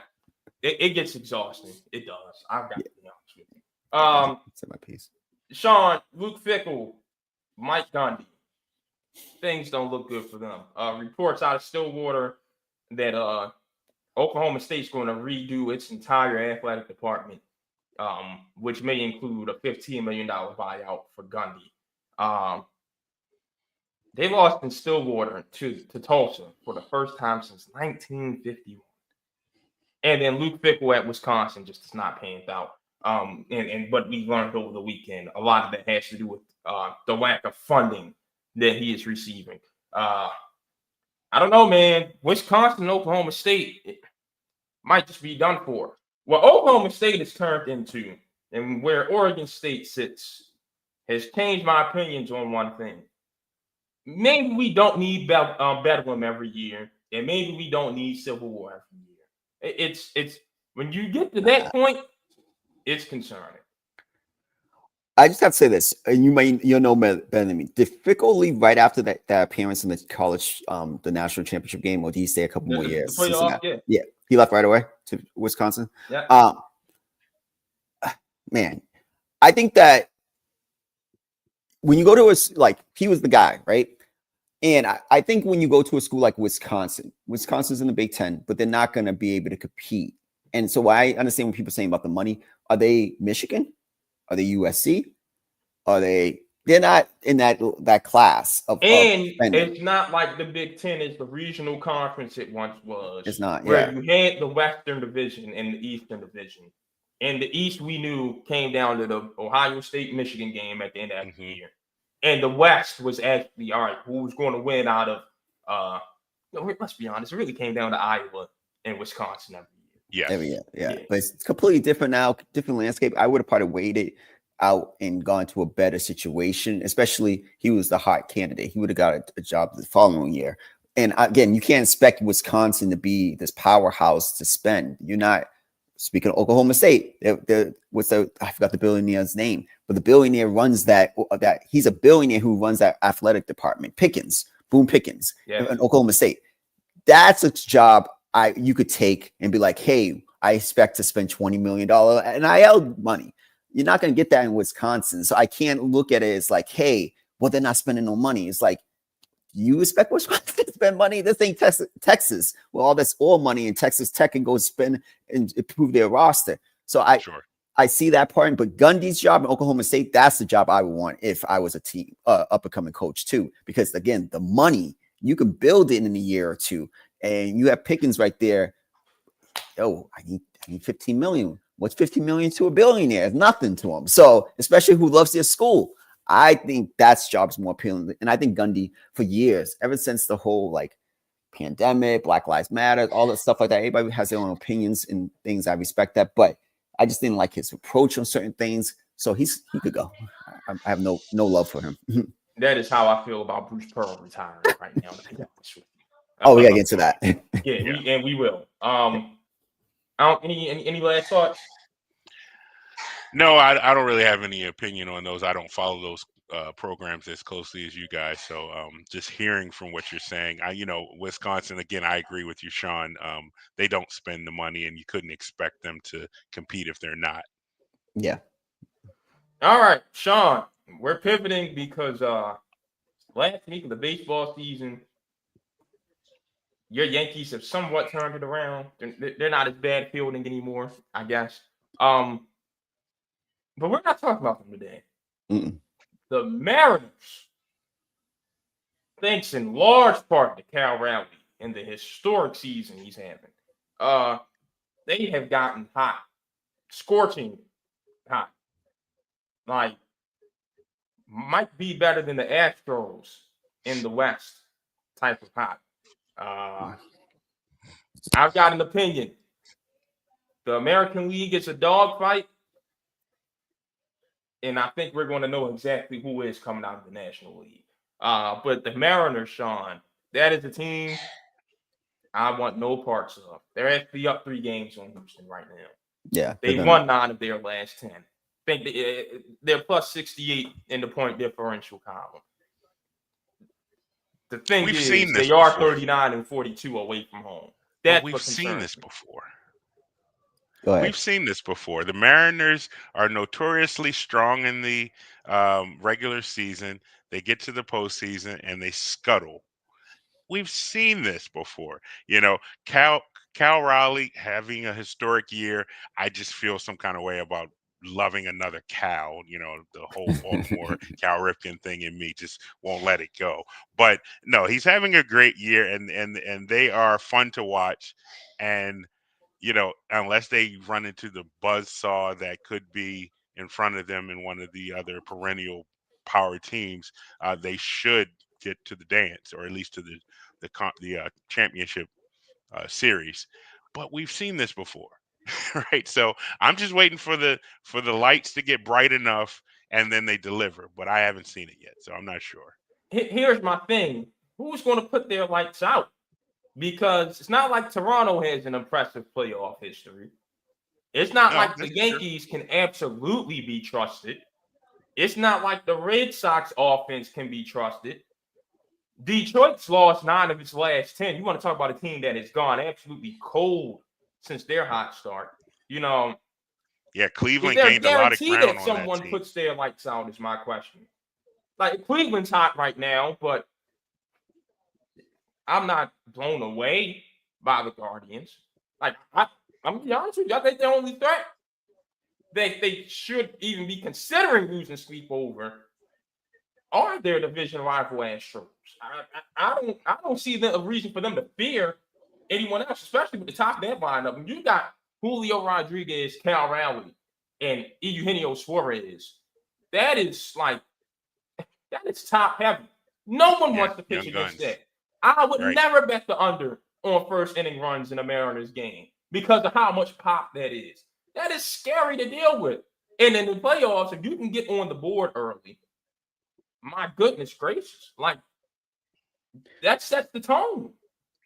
it gets exhausting. It does. I've got to be honest with you. That's my piece. Sean, Luke Fickell, Mike Gundy. Things don't look good for them. Reports out of Stillwater that Oklahoma State's going to redo its entire athletic department, which may include a $15 million buyout for Gundy. They lost in Stillwater to Tulsa for the first time since 1951. And then Luke Fickell at Wisconsin just is not paying out. And what we learned over the weekend, a lot of that has to do with the lack of funding that he is receiving. I don't know, man. Wisconsin and Oklahoma State might just be done for. What Oklahoma State has turned into and where Oregon State sits has changed my opinions on one thing. Maybe we don't need Bedlam every year, and maybe we don't need Civil War every year. It's when you get to that point, it's concerning. I just have to say this, and you'll know better than me. Did Fickell leave right after that appearance in the college, the national championship game, or did he stay a couple more years? The playoff, yeah, he left right away to Wisconsin. Yeah. Man, I think that when you go to he was the guy, right? And I think when you go to a school like Wisconsin's in the Big Ten, but they're not going to be able to compete. And so I understand what people are saying about the money. Are they Michigan? Are they USC? They're not in that class of it's not like the Big Ten is the regional conference it once was. It's not, where you had the Western Division and the Eastern Division. And the East we knew came down to the Ohio State-Michigan game at the end of the year. And the West was actually, all right, who was going to win out of let's be honest, it really came down to Iowa and Wisconsin every year. Yeah. But it's completely different now, different landscape. I would have probably waited out and gone to a better situation, especially he was the hot candidate. He would have got a job the following year. And again, you can't expect Wisconsin to be this powerhouse to spend. You're not. Speaking of Oklahoma State, I forgot the billionaire's name, but the billionaire runs that he's a billionaire who runs that athletic department. Boone Pickens, in Oklahoma State. That's a job you could take and be like, hey, I expect to spend $20 million NIL money. You're not going to get that in Wisconsin. So I can't look at it as like, hey, well, they're not spending no money. It's like, you expect Wisconsin to spend money? This ain't Texas. Well, all this oil money in Texas Tech can go spend and improve their roster. So I see that part. But Gundy's job in Oklahoma State, that's the job I would want if I was a team up-and-coming coach too. Because again, the money, you can build it in a year or two. And you have Pickens right there. Oh, I need 15 million. What's 50 million to a billionaire? It's nothing to him. So especially who loves their school. I think that job's more appealing. And I think Gundy, for years, ever since the whole pandemic, Black Lives Matter, all that stuff like that, everybody has their own opinions and things. I respect that. But I just didn't like his approach on certain things. So he could go. I have no love for him. That is how I feel about Bruce Pearl retiring right now. To be honest with you. Oh, we gotta get to that. We will. Any last thoughts? No, I don't really have any opinion on those. I don't follow those programs as closely as you guys. So just hearing from what you're saying, Wisconsin, again, I agree with you, Sean. They don't spend the money, and you couldn't expect them to compete if they're not. Yeah. All right, Sean, we're pivoting because last week of the baseball season, your Yankees have somewhat turned it around. They're not as bad fielding anymore, I guess. But we're not talking about them today. Mm-mm. The Mariners, thanks in large part to Cal Raleigh and the historic season he's having, they have gotten hot, scorching hot. Like, might be better than the Astros in the West type of hot. I've got an opinion. The American League is a dogfight, and I think we're going to know exactly who is coming out of the National League. But the Mariners, Sean, that is a team I want no parts of. They're actually up 3 games on Houston right now. Yeah. They won 9 of their last 10. I think they're plus 68 in the point differential column. The thing is, they are 39 and 42 away from home. That's we've seen this before. Go ahead. We've seen this before. The Mariners are notoriously strong in the regular season. They get to the postseason and they scuttle. We've seen this before. You know, Cal Raleigh having a historic year. I just feel some kind of way about loving another Cal. You know, the whole Baltimore Cal Ripken thing in me just won't let it go. But no, he's having a great year, and they are fun to watch. And you know, unless they run into the buzzsaw that could be in front of them in one of the other perennial power teams, they should get to the dance, or at least to the championship series. But we've seen this before, right? So I'm just waiting for the lights to get bright enough, and then they deliver. But I haven't seen it yet, so I'm not sure. Here's my thing: who's going to put their lights out? Because it's not like Toronto has an impressive playoff history. It's not like the Yankees can absolutely be trusted. It's not like the Red Sox offense can be trusted. Detroit's lost 9 of its last 10. You want to talk about a team that has gone absolutely cold since their hot start. You know, yeah, Cleveland gained a lot of ground on that team. Someone puts their lights out is my question. Like, Cleveland's hot right now, but I'm not blown away by the Guardians. Like, I'm gonna be honest with you, I think they're only threat. They should even be considering losing sleep over are their division rival Astros. I don't see a reason for them to fear anyone else, especially with the top of that lineup. When you got Julio Rodriguez, Cal Raleigh, and Eugenio Suarez, that is top heavy. No one wants to pitch against that. I would never bet the under on first inning runs in a Mariners game because of how much pop that is. That is scary to deal with. And in the playoffs, if you can get on the board early, my goodness gracious, like, that sets the tone.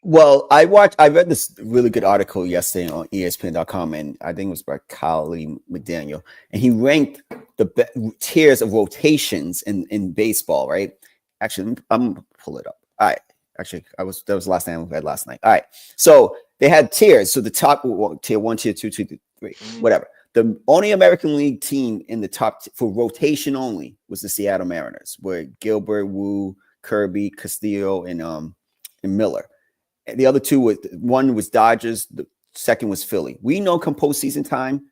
Well, I read this really good article yesterday on ESPN.com, and I think it was by Kyle McDaniel, and he ranked the tiers of rotations in baseball, right? Actually, I'm gonna pull it up. All right. Actually, that was the last thing I read last night. All right. So they had tiers. So the top tier 1, tier 2, tier 3, whatever. The only American League team in the top for rotation only was the Seattle Mariners, where Gilbert, Wu, Kirby, Castillo, and Miller. And the other two one was Dodgers, the second was Philly. We know come postseason time,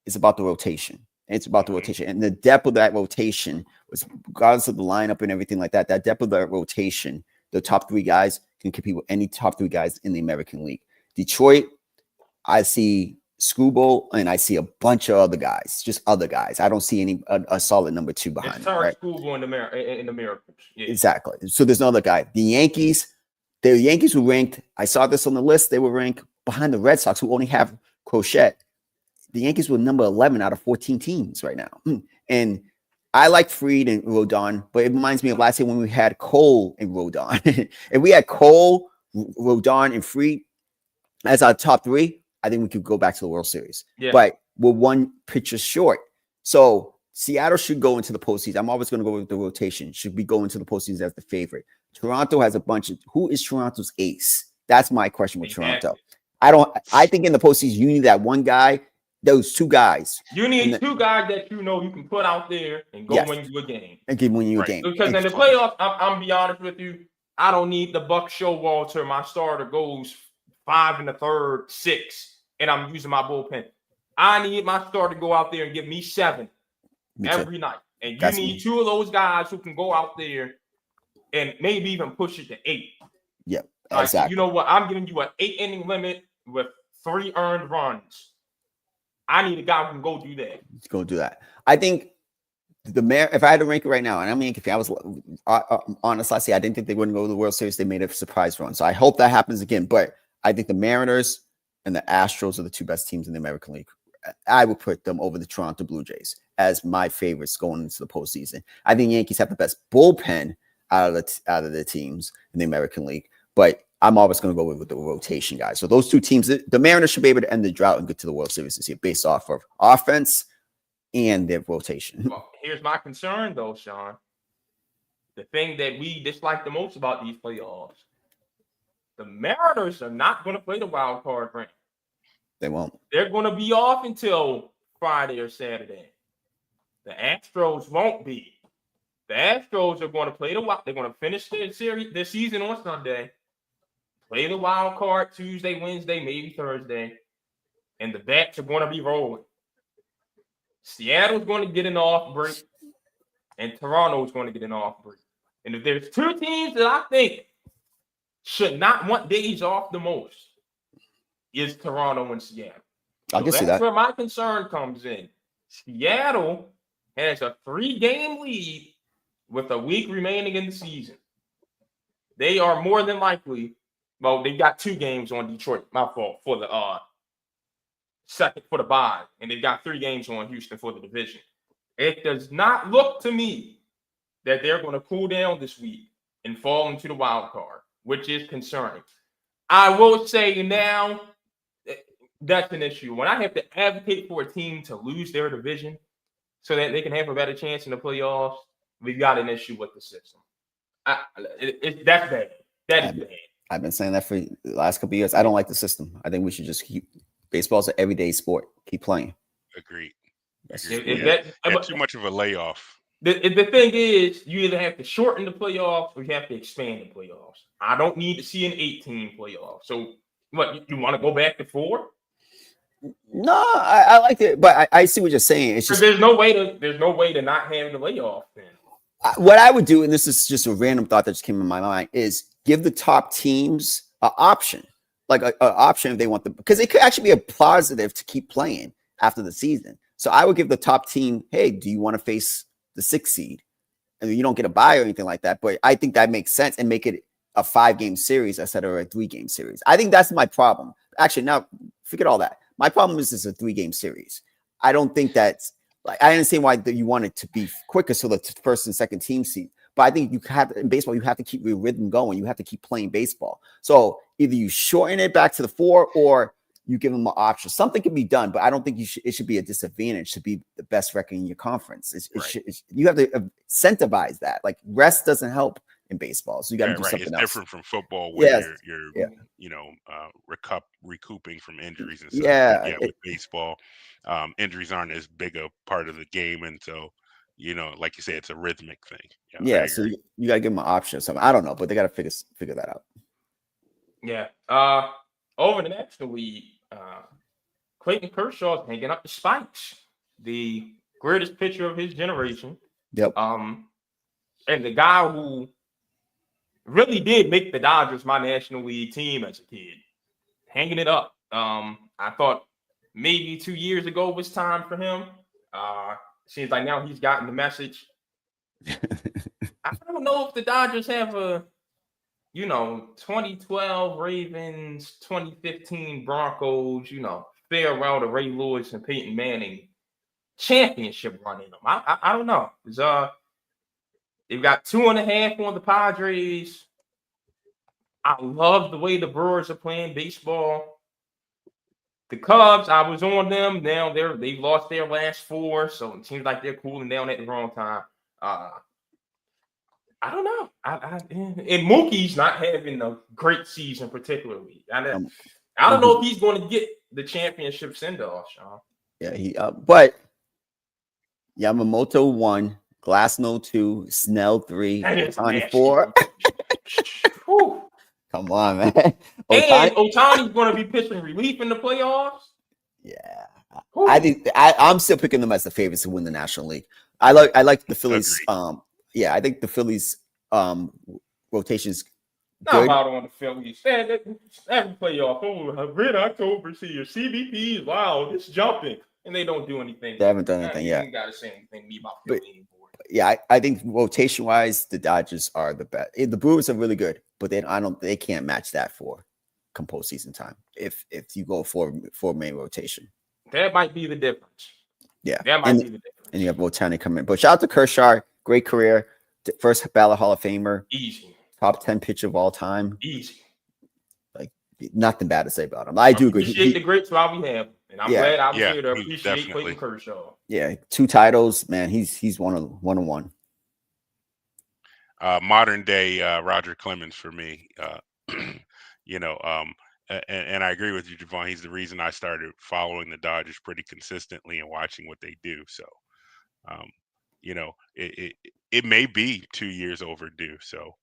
it's about the rotation. It's about the rotation. And the depth of that rotation was, regardless of the lineup and everything like that, that depth of that rotation, the top 3 guys can compete with any top 3 guys in the American League. Detroit, I see Screwball, and I see a bunch of other guys, just other guys. I don't see a solid number 2 behind it's them. Right? Screwball in the Miracles. Yeah. Exactly. So there's no other guy. The Yankees were ranked. I saw this on the list. They were ranked behind the Red Sox, who only have Crochet. The Yankees were number 11 out of 14 teams right now. And I like Fried and Rodon, but it reminds me of last year when we had Cole and Rodon. If we had Cole, Rodon, and Fried as our top 3, I think we could go back to the World Series. Yeah. But we're 1 pitcher short. So Seattle should go into the postseason. I'm always going to go with the rotation. Should we go into the postseason as the favorite? Toronto has a bunch of – who is Toronto's ace? That's my question with Toronto. I think in the postseason, you need that one guy, those 2 guys. You need 2 guys that you know you can put out there and go win you a game. And can win you a game. Because in the playoffs, I'm be honest with you, I don't need the Buck Showalter. My starter goes 5 1/3, 6, and I'm using my bullpen. I need my starter to go out there and give me 7 every night. And you need 2 of those guys who can go out there and maybe even push it to 8. Yep, exactly. You know what? I'm giving you an 8-inning limit with 3 earned runs. I need a guy who can go do that. Let's go do that. I think if I had to rank it right now, and I'm Yankee fan, I was honest last year, I didn't think they wouldn't go to the World Series. They made a surprise run. So I hope that happens again. But I think the Mariners and the Astros are the 2 best teams in the American League. I would put them over the Toronto Blue Jays as my favorites going into the postseason. I think Yankees have the best bullpen out of the teams in the American League. But I'm always going to go with the rotation guys. So those 2 teams, the Mariners should be able to end the drought and get to the World Series this year based off of offense and their rotation. Well, here's my concern, though, Sean. The thing that we dislike the most about these playoffs, the Mariners are not going to play the wild card round. They won't. They're going to be off until Friday or Saturday. The Astros won't be. The Astros are going to play the wild. They're going to finish their season on Sunday, play the wild card Tuesday, Wednesday, maybe Thursday, and the bats are going to be rolling. Seattle's going to get an off break, and Toronto's going to get an off break. And if there's 2 teams that I think should not want days off the most, is Toronto and Seattle. I can see that. That's where my concern comes in. Seattle has a 3-game lead with a week remaining in the season. They are more than likely, well, they've got 2 games on Detroit, my fault, for the second for the bye, and they've got 3 games on Houston for the division. It does not look to me that they're going to cool down this week and fall into the wild card, which is concerning. I will say now, that's an issue. When I have to advocate for a team to lose their division so that they can have a better chance in the playoffs, we've got an issue with the system. That's bad. That is bad. I've been saying that for the last couple of years. I don't like the system. I think we should just keep baseball's an everyday sport. Keep playing. Agreed. Too much of a layoff. The thing is, you either have to shorten the playoffs or you have to expand the playoffs. I don't need to see an 18 playoff. So, what, you want to go back to 4? No, I like it, but I see what you're saying. It's just there's no way to not have the layoff then. What I would do, and this is just a random thought that just came in my mind, is give the top teams an option, like an option if they want them, because it could actually be a positive to keep playing after the season. So I would give the top team, hey, do you want to face the 6th seed? And you don't get a bye or anything like that, but I think that makes sense and make it a 5-game series instead of a 3-game series. I think that's my problem. Actually, now forget all that. My problem is it's a 3-game series. I don't think that's like, I understand why you want it to be quicker so the first and second team seed, but I think you have in baseball, you have to keep your rhythm going. You have to keep playing baseball. So either you shorten it back to the 4 or you give them an option. Something can be done, but I don't think it should be a disadvantage to be the best record in your conference. You have to incentivize that. Like rest doesn't help in baseball, so you got to do something else. It's different from football where you're recouping from injuries and stuff. With baseball, injuries aren't as big a part of the game, and so like you say, it's a rhythmic thing. So you got to give them an option or something. I don't know, but they got to figure that out. Yeah. Over the National League, Clayton Kershaw's hanging up the spikes. The greatest pitcher of his generation. Yep. And the guy who really did make the Dodgers my National League team as a kid, hanging it up. I thought maybe 2 years ago was time for him. Seems like now he's gotten the message. I don't know if the Dodgers have a 2012 Ravens, 2015 Broncos, farewell to Ray Lewis and Peyton Manning championship run in them. I don't know. They've got 2.5 on the Padres. I love the way the Brewers are playing baseball. The Cubs, I was on them. Now they've lost their last 4, so it seems like they're cooling down at the wrong time. I don't know. And Mookie's not having a great season, particularly. I don't know if he's going to get the championship send-off, Sean. Yeah, but Yamamoto 1, Glasnow 2, Snell 3, Ohtani 4. Come on, man. And Ohtani's going to be pitching relief in the playoffs. Yeah, I think I'm still picking them as the favorites to win the National League. I like the Phillies. I think the Phillies rotations Not Good. about on the Phillies. Every playoff. Oh, Red October's here. CBP, wow, it's jumping. And they don't do anything. They haven't done anything You yet. ain't got to say anything to me about But- Philly anymore. Yeah, I think rotation wise, the Dodgers are the best. The Brewers are really good, but they can't match that for come postseason time. If you go for main rotation, That might be the difference. yeah, That might be the difference. and you have Ohtani coming in. But shout out to Kershaw, great career, first ballot Hall of Famer, Easy. top 10 pitcher of all time. Easy. Like nothing bad to say about him. I do agree. Appreciate the greats while we have him. And I'm glad I was here to he's appreciate definitely. Clayton Kershaw. Yeah, 2 titles, man. He's one on one. Modern day Roger Clemens for me. You know, and I agree with you, Javon. He's the reason I started following the Dodgers pretty consistently and watching what they do. So, you know, it may be 2 years overdue. So,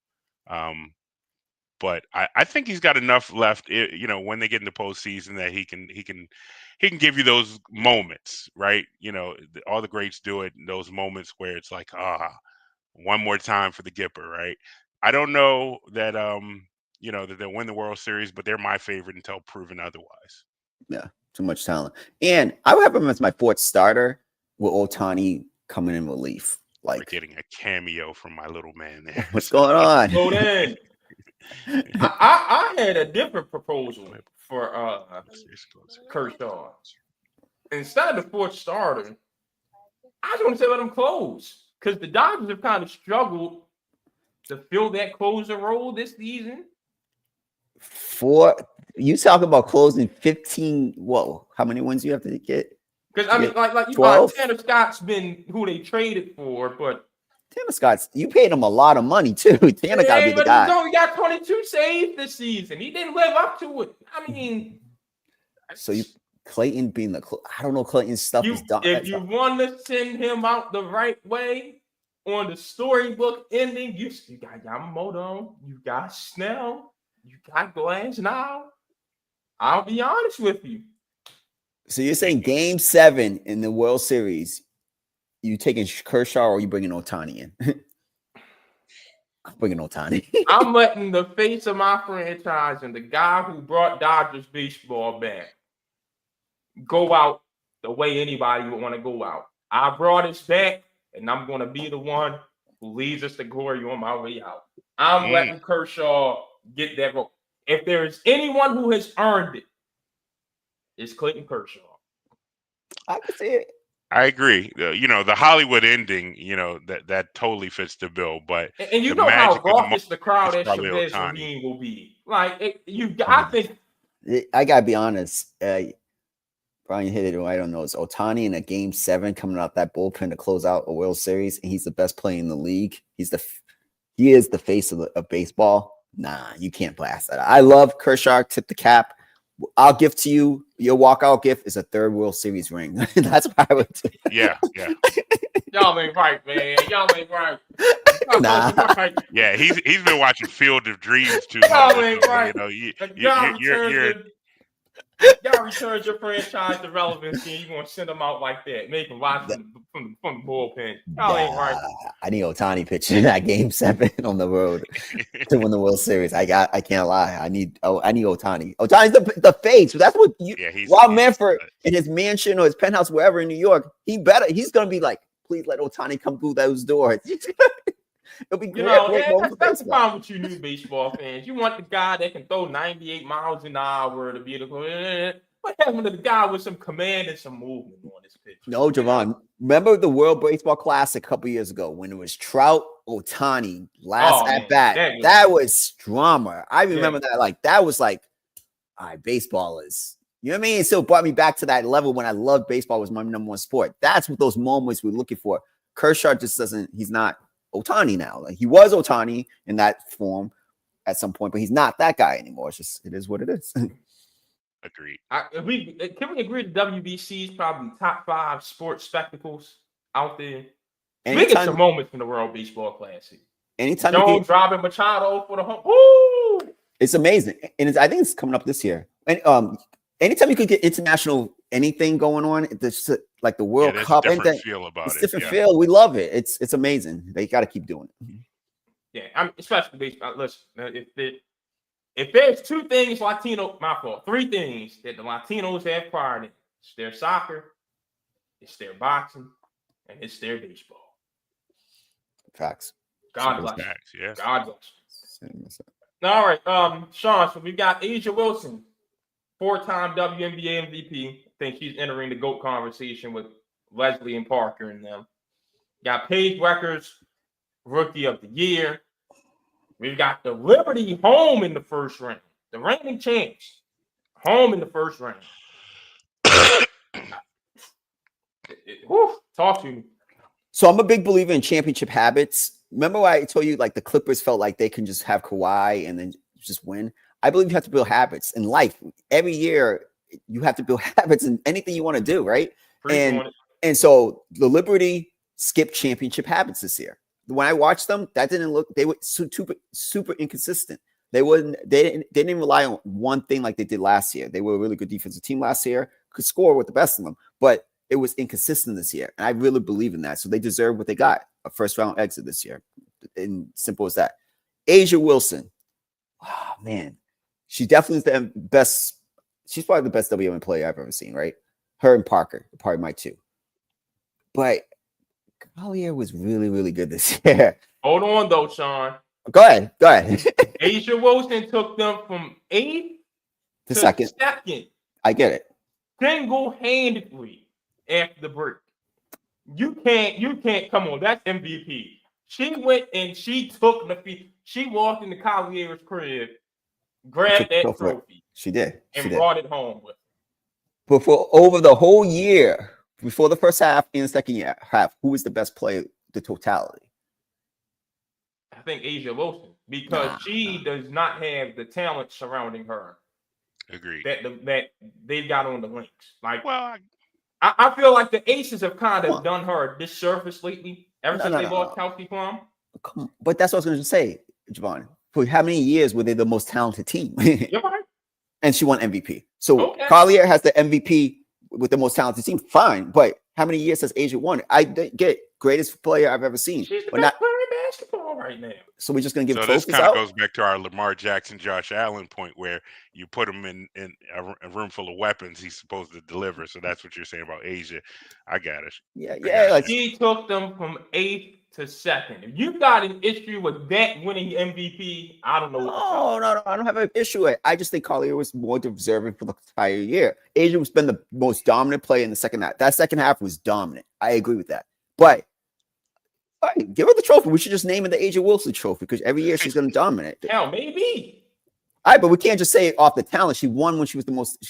but I think he's got enough left. You know, when they get into postseason, that he can give you those moments, right? You know, all the greats do it. Those moments where it's like, one more time for the Gipper, right? I don't know that you know, that they'll win the World Series, but they're my favorite until proven otherwise. Yeah, too much talent. And I would have him as my 4th starter with Ohtani coming in relief. We're Like getting a cameo from my little man there. what's going on? So then, I had a different proposal for Kershaw. Instead of the 4th starter, I just want to say let him close. Because the Dodgers have kind of struggled to fill that closer role this season. You talk about closing 15. Whoa, how many wins you have to get? Because I mean, like you 12? Tanner Scott's been who they traded for, but Tanner Scott's, you paid him a lot of money too. Tanner got to be the guy. He's only got 22 saves this season. He didn't live up to it. I mean, So Clayton being I don't know, Clayton's stuff is done. If you want to send him out the right way on the storybook ending, you got Yamamoto, you got Snell, you got Glass now. I'll be honest with you. So you're saying Game 7 in the World Series, you taking Kershaw or you bringing Ohtani in? I'm bringing Ohtani. I'm letting the face of my franchise and the guy who brought Dodgers baseball back go out the way anybody would want to go out. I brought us back, and I'm going to be the one who leads us to glory on my way out. I'm letting Kershaw get that role. If there's anyone who has earned it, it's Clayton Kershaw. I can see it. I agree. You know, the Hollywood ending, you know, that totally fits the bill. But and you know how raucous the crowd at Chavez Ravine will be. Like I think I gotta be honest. Brian hit it. I don't know. It's Ohtani in a Game 7 coming out that bullpen to close out a World Series, and he's the best player in the league. He is the face of baseball. Nah, you can't blast that. I love Kershaw. Tip the cap. I'll give to you. Your walkout gift is a 3rd World Series ring. That's what I would do. Yeah. Y'all ain't right, man. Y'all ain't right. Nah. Yeah, he's been watching Field of Dreams too. Y'all ain't right. You know, y'all returns your franchise to relevancy, and you gonna send them out like that, make them watch from the bullpen. Y'all ain't right. I need Ohtani pitching that Game 7 on the road to win the World Series. I can't lie. I need Ohtani. Ohtani's the face. That's what Rob Manfred in his mansion or his penthouse, wherever in New York, he's gonna be like, please let Ohtani come through those doors. It'll be great. That's the problem with you new baseball fans. You want the guy that can throw 98 miles an hour to be what happened to the guy with some command and some movement on his pitch? No, Javon. Remember the World Baseball Classic a couple years ago when it was Trout, Ohtani, last at bat? That was drama. I remember that. Like, that was like, all right, baseball is, you know what I mean? It still brought me back to that level when I loved baseball, was my number 1 sport. That's what those moments we're looking for. Kershaw just he's not Ohtani now. Like, he was Ohtani in that form at some point, but he's not that guy anymore. It is what it is. Agreed. Can we agree that WBC is probably top 5 sports spectacles out there? We get some moments in the World Baseball Classic. Anytime Jones dropping Machado for the home. Woo! It's amazing, and I think it's coming up this year. And anytime you could get international anything going on, it's like the World Cup. A different feel about it. Different feel. We love it. It's amazing. They got to keep doing it. Yeah, especially baseball. Listen, if there's two things three things that the Latinos have pride in, it's their soccer, it's their boxing, and it's their baseball. Facts. God bless you. Facts, yeah. God bless you. All right, Sean, so we've got Asia Wilson, 4-time WNBA MVP. I think she's entering the GOAT conversation with Leslie and Parker and them. Got Paige Weckers, Rookie of the Year. We've got the Liberty home in the first round. The reigning champs home in the first round. Talk to me. So I'm a big believer in championship habits. Remember when I told you like the Clippers felt like they can just have Kawhi and then just win? I believe you have to build habits in life. Every year you have to build habits in anything you want to do, right? And so the Liberty skipped championship habits this year. When I watched them, that didn't look. They were super inconsistent. They didn't rely on one thing like they did last year. They were a really good defensive team last year, could score with the best of them, but it was inconsistent this year. And I really believe in that. So they deserve what they got, a first round exit this year. And simple as that. Asia Wilson. Oh, man. She definitely is the best. She's probably the best WNBA player I've ever seen, right? Her and Parker, probably my two. But Collier was really, really good this year. Hold on, though, Sean. Go ahead. Asia Wilson took them from 8th to second. I get it. Single-handedly after the break. You can't come on. That's MVP. She went and she took the feet. She walked into Collier's crib, grabbed that trophy. She did. And brought it home with her. But for over the whole year, before the first half and the second half, who was the best player, the totality? I think Asia Wilson, because she does not have the talent surrounding her. Agreed. That they've got on the links. Like, well, I feel like the Aces have kind of done her a disservice lately. Ever since they lost Kelsey Plum. But that's what I was going to say, Javon. For how many years were they the most talented team? You're right. And she won MVP. So Collier has the MVP with the most talented team. Fine. But how many years has Asia won? I get greatest player I've ever seen. She's the best player in basketball right now. So we're just going to give trophies this kind of goes back to our Lamar Jackson, Josh Allen point where you put him in a room full of weapons he's supposed to deliver. So that's what you're saying about Asia. I got it. Yeah. He took them from 8th to 2nd. If you've got an issue with that winning MVP, I don't know. No. I don't have an issue with it. I just think Collier was more deserving for the entire year. Asia was been the most dominant player in the second half. That second half was dominant. I agree with that. But give her the trophy. We should just name it the Asia Wilson Trophy because every year she's going to dominate. Hell, maybe. All right, but we can't just say off the talent. She won when she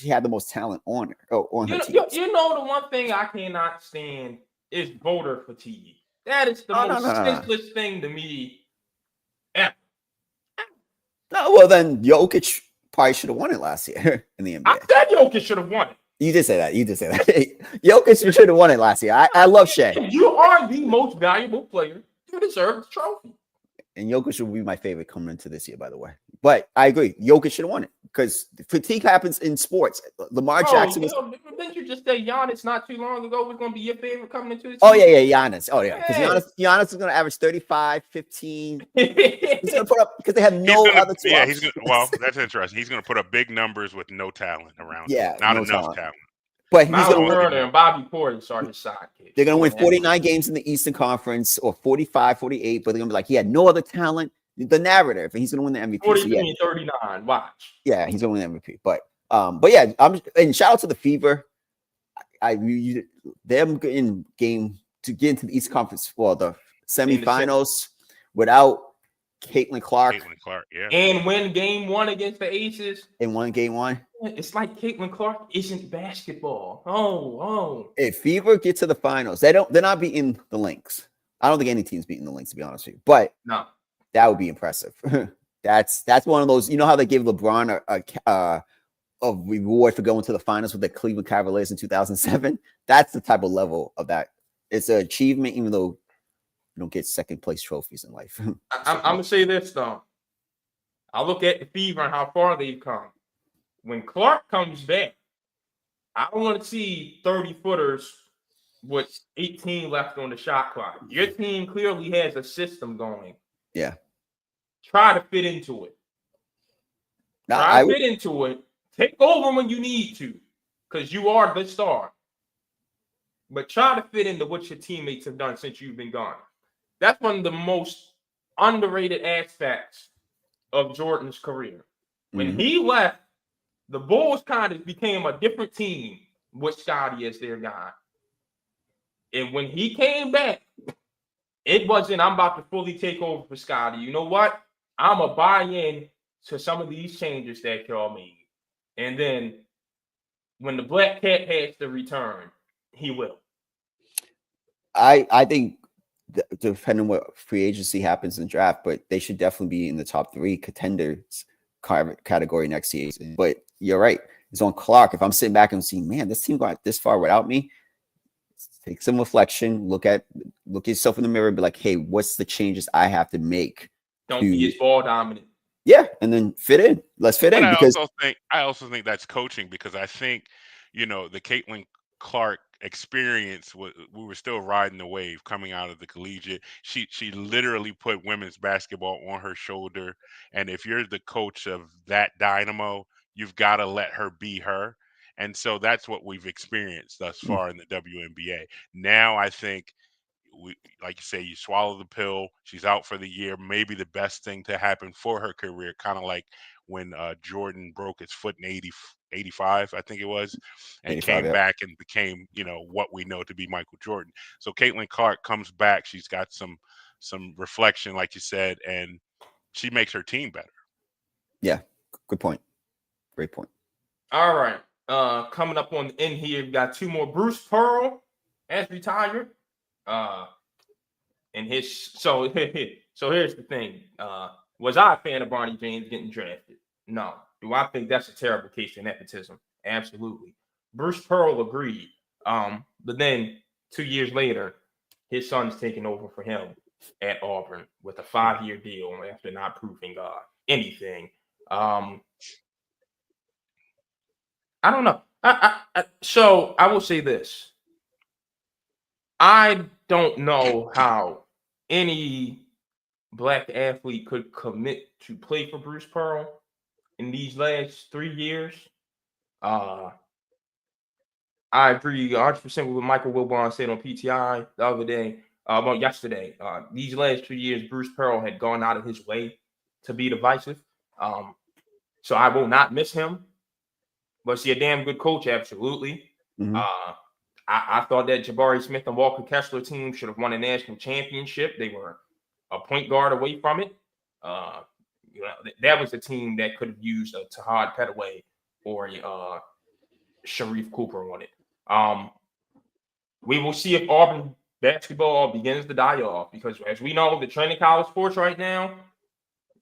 had the most talent on her. On her team. You know the one thing I cannot stand is voter fatigue. That is the most senseless thing to me ever. No, well then Jokic probably should have won it last year in the NBA. I said Jokic should have won it. You did say that. Jokic should have won it last year. I love Shea. If you are the most valuable player, you deserve the trophy. And Jokic will be my favorite coming into this year, by the way. But I agree. Jokic should have won it because fatigue happens in sports. Lamar Jackson was... Didn't you just say Giannis not too long ago was going to be your favorite coming into this season? Giannis. Oh, yeah. Because Giannis is going to average 35, 15. He's going to put up... Because they have no other two options. Well, that's interesting. He's going to put up big numbers with no talent around him. Not enough talent. But he's going to win. And Bobby Portis are his sidekicks. They're going to win 49 games in the Eastern Conference or 45, 48, but they're going to be like, he had no other talent. The narrative, and he's going to win the MVP. 43 and 39. Watch. Yeah, he's going to win the MVP. But yeah, and shout out to the Fever. Them in game to get into the East Conference for the semifinals without Caitlin Clark. And win game 1 against the Aces. And won game 1. It's like Caitlin Clark isn't basketball. Oh. If Fever get to the finals, they're not beating the Lynx. I don't think any team's beating the Lynx, to be honest with you. But no. That would be impressive. That's one of those. You know how they gave LeBron a reward for going to the finals with the Cleveland Cavaliers in 2007? That's the type of level of that. It's an achievement, even though you don't get second place trophies in life. I'm gonna say this though. I look at the Fever and how far they've come. When Clark comes back, I don't want to see 30-footers with 18 left on the shot clock. Your team clearly has a system going. Yeah. Try to fit into it. No, Try to fit into it. Take over when you need to, because you are the star. But try to fit into what your teammates have done since you've been gone. That's one of the most underrated aspects of Jordan's career. When he left, the Bulls kind of became a different team with Scottie as their guy. And when he came back, it wasn't, I'm about to fully take over for Scottie. You know what? I'm going to buy in to some of these changes that y'all made. And then when the Black Cat has to return, he will. I think depending on what free agency happens in the draft, but they should definitely be in the top 3 contenders category next season. But you're right. It's on Clark. If I'm sitting back and seeing, man, this team got this far without me, take some reflection, look yourself in the mirror and be like, hey, what's the changes I have to make? Don't be as ball dominant. Yeah, and then fit in. Let's fit in. Because I also think that's coaching, because I think, the Caitlin Clark experience, we were still riding the wave coming out of the collegiate. She literally put women's basketball on her shoulder, and if you're the coach of that dynamo, you've got to let her be her. And so that's what we've experienced thus far in the WNBA. Now I think, like you say, you swallow the pill. She's out for the year. Maybe the best thing to happen for her career, kind of like when Jordan broke his foot in 85, I think it was, and came back and became, what we know to be Michael Jordan. So Caitlin Clark comes back. She's got some reflection, like you said, and she makes her team better. Yeah, good point. Great point. All right. Coming up on the end here, we got 2 more. Bruce Pearl has retired. And so here's the thing. Was I a fan of Barney James getting drafted? No. Do I think that's a terrible case of nepotism? Absolutely. Bruce Pearl agreed. But then 2 years later, his son's taking over for him at Auburn with a 5-year deal after not proving anything. I don't know. So I will say this. I don't know how any Black athlete could commit to play for Bruce Pearl in these last 3 years. I agree 100% with what Michael Wilbon said on PTI the other day, yesterday. These last 2 years, Bruce Pearl had gone out of his way to be divisive. So I will not miss him. But is he a damn good coach? Absolutely. I thought that Jabari Smith and Walker Kessler team should have won a national championship. They were a point guard away from it. That was a team that could have used a Tahad Petaway or a Sharif Cooper on it. We will see if Auburn basketball begins to die off, because as we know, the trend in college sports right now,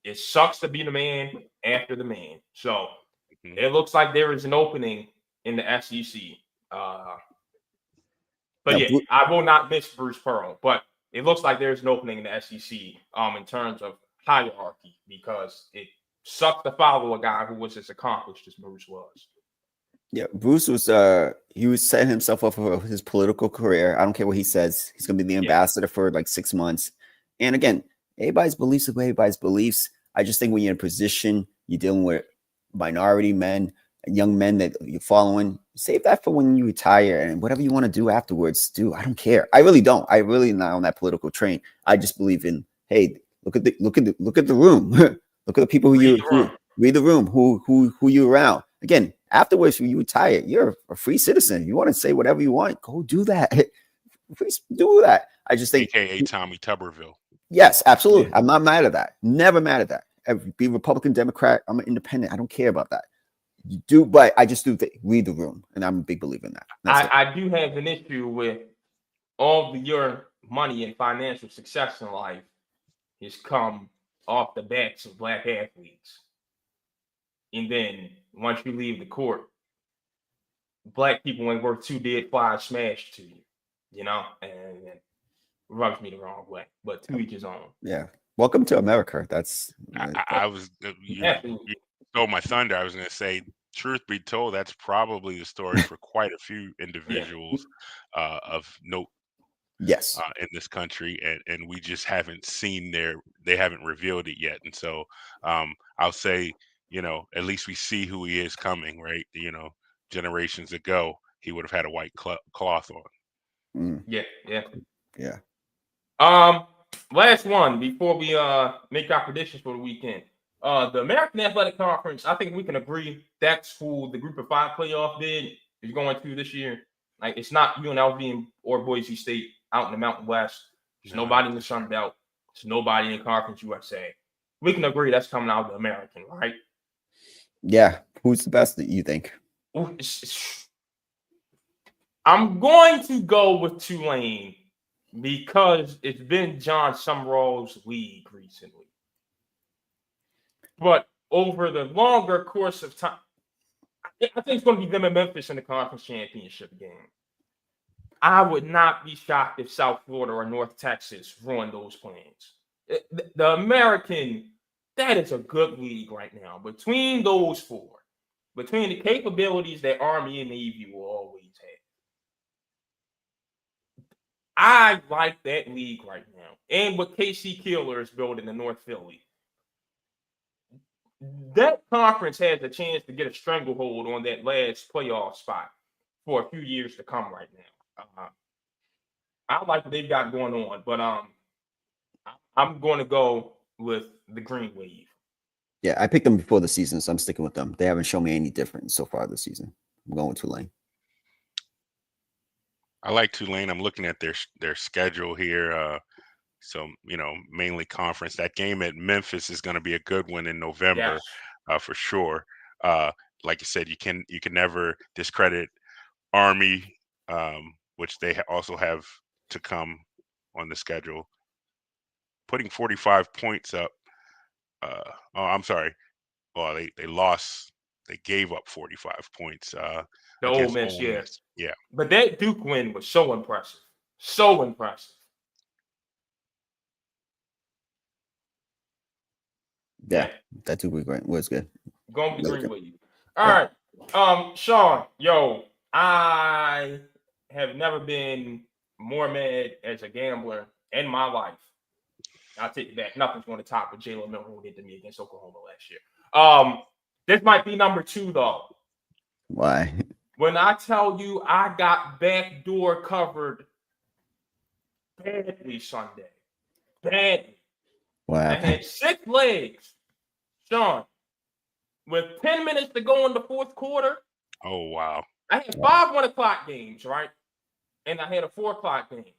it sucks to be the man after the man. So it looks like there is an opening in the SEC. But yeah, I will not miss Bruce Pearl, but it looks like there's an opening in the SEC in terms of hierarchy, because it sucks to follow a guy who was as accomplished as Bruce was. Yeah, Bruce was he was setting himself up for his political career. I don't care what he says. He's gonna be the ambassador for like 6 months. And again, everybody's beliefs are everybody's beliefs. I just think when you're in a position, you're dealing with minority men, young men that you're following, save that for when you retire, and whatever you want to do afterwards, do. I don't care. I really don't. I really not on that political train. I just believe in, hey, look at the room. Look at the people who read the room, who you around. Again, afterwards, when you retire, you're a free citizen. You want to say whatever you want, go do that. Please do that. I just think, AKA Tommy Tuberville. Yes, absolutely. I'm not mad at that. Never mad at that. Be Republican, Democrat. I'm an independent. I don't care about that. You do, but I just do read the room, and I'm a big believer in that. I do have an issue with all of your money and financial success in life has come off the backs of Black athletes. And then once you leave the court, Black people ain't worth 2 dead flies smashed to you, and it rubs me the wrong way. But to each his own. Yeah. Welcome to America. That's I was you stole my thunder. I was going to say, truth be told, that's probably the story for quite a few individuals of note. Yes. In this country, and we just haven't seen they haven't revealed it yet. And so I'll say at least we see who he is coming, right? Generations ago, he would have had a white cloth on. Yeah. Last one before we make our predictions for the weekend. The American Athletic Conference, I think we can agree that's who the Group of 5 playoff bid is going to this year. Like, it's not UNLV or Boise State out in the Mountain West. There's nobody in the Sun Belt. There's nobody in Conference USA. We can agree that's coming out of the American, right? Yeah. Who's the best that you think? I'm going to go with Tulane because it's been John Summerall's league recently. But over the longer course of time, I think it's going to be them and Memphis in the conference championship game. I would not be shocked if South Florida or North Texas ruined those plans. The American, that is a good league right now. Between those four, between the capabilities that Army and Navy will always have, I like that league right now. And what KC Keeler is building in North Philly. That conference has a chance to get a stranglehold on that last playoff spot for a few years to come right now. I like what they've got going on, but I'm going to go with the Green Wave. Yeah, I picked them before the season, so I'm sticking with them. They haven't shown me any difference so far this season. I'm going with Tulane. I like Tulane. I'm looking at their schedule here. So, mainly conference. That game at Memphis is going to be a good one in November, for sure. Like you said, you can never discredit Army, which they also have to come on the schedule. Putting 45 points up. I'm sorry. Well, they lost. They gave up 45 points. The Ole Miss, yeah. But that Duke win was so impressive. So impressive. Yeah, that Duke was good. Going to be green with you. All right. Sean, I have never been more mad as a gambler in my life. I'll take it back. Nothing's going to top what Jalen Milroe did to me against Oklahoma last year. This might be number 2, though. Why? When I tell you I got backdoor covered badly Sunday. Badly. Wow. I had 6 legs. Sean, with 10 minutes to go in the fourth quarter. Oh, wow. I had 5 1 o'clock games, right? And I had a 4 o'clock game.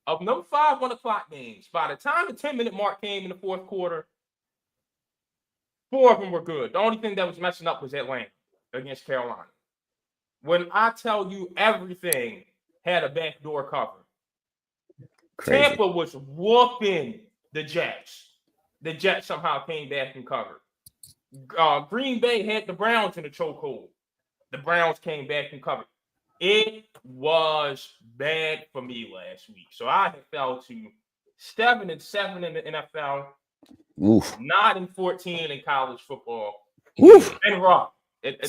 Of those 5 1 o'clock games, by the time the 10-minute mark came in the fourth quarter, 4 of them were good. The only thing that was messing up was Atlanta against Carolina. When I tell you everything had a backdoor cover, Crazy. Tampa was whooping the Jets. The Jets somehow came back and covered. Green Bay had the Browns in the chokehold. The Browns came back and covered. It was bad for me last week. So I had fell to 7-7 in the NFL. Oof. 9-14 in college football. Oof. And rough.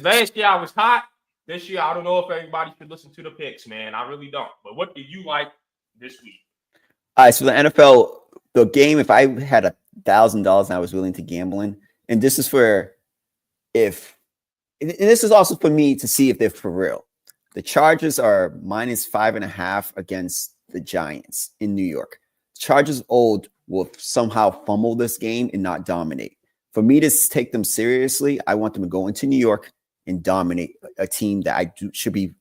Last year I was hot. This year I don't know if everybody should listen to the picks, man. I really don't. But what do you like this week? All right, so the NFL, the game, if I had $1,000 and I was willing to gamble in, and this is for and this is also for me to see if they're for real. The Chargers are -5.5 against the Giants in New York. Chargers will somehow fumble this game and not dominate. For me to take them seriously, I want them to go into New York and dominate a team that should be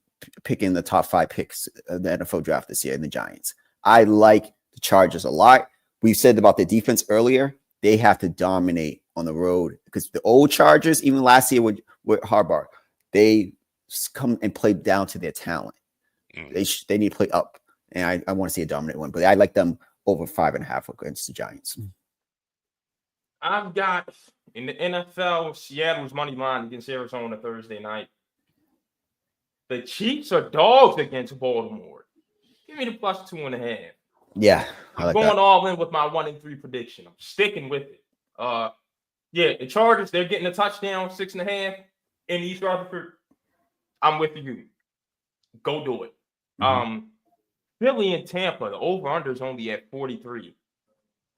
picking the top 5 picks of the NFL draft this year in the Giants. I like the Chargers a lot. We said about the defense earlier. They have to dominate on the road because the old Chargers, even last year with Harbaugh, they come and play down to their talent. They need to play up, and I want to see a dominant one. But I like them over 5.5 against the Giants. I've got in the NFL, Seattle's money line against Arizona Thursday night. The Chiefs are dogs against Baltimore. Give me the +2.5. Yeah, I'm going all in with my 1-3 prediction. I'm sticking with it. The Chargers, they're getting a touchdown, 6.5 in East Rutherford. I'm with you. Go do it. Mm-hmm. Philly and Tampa, the over-under is only at 43.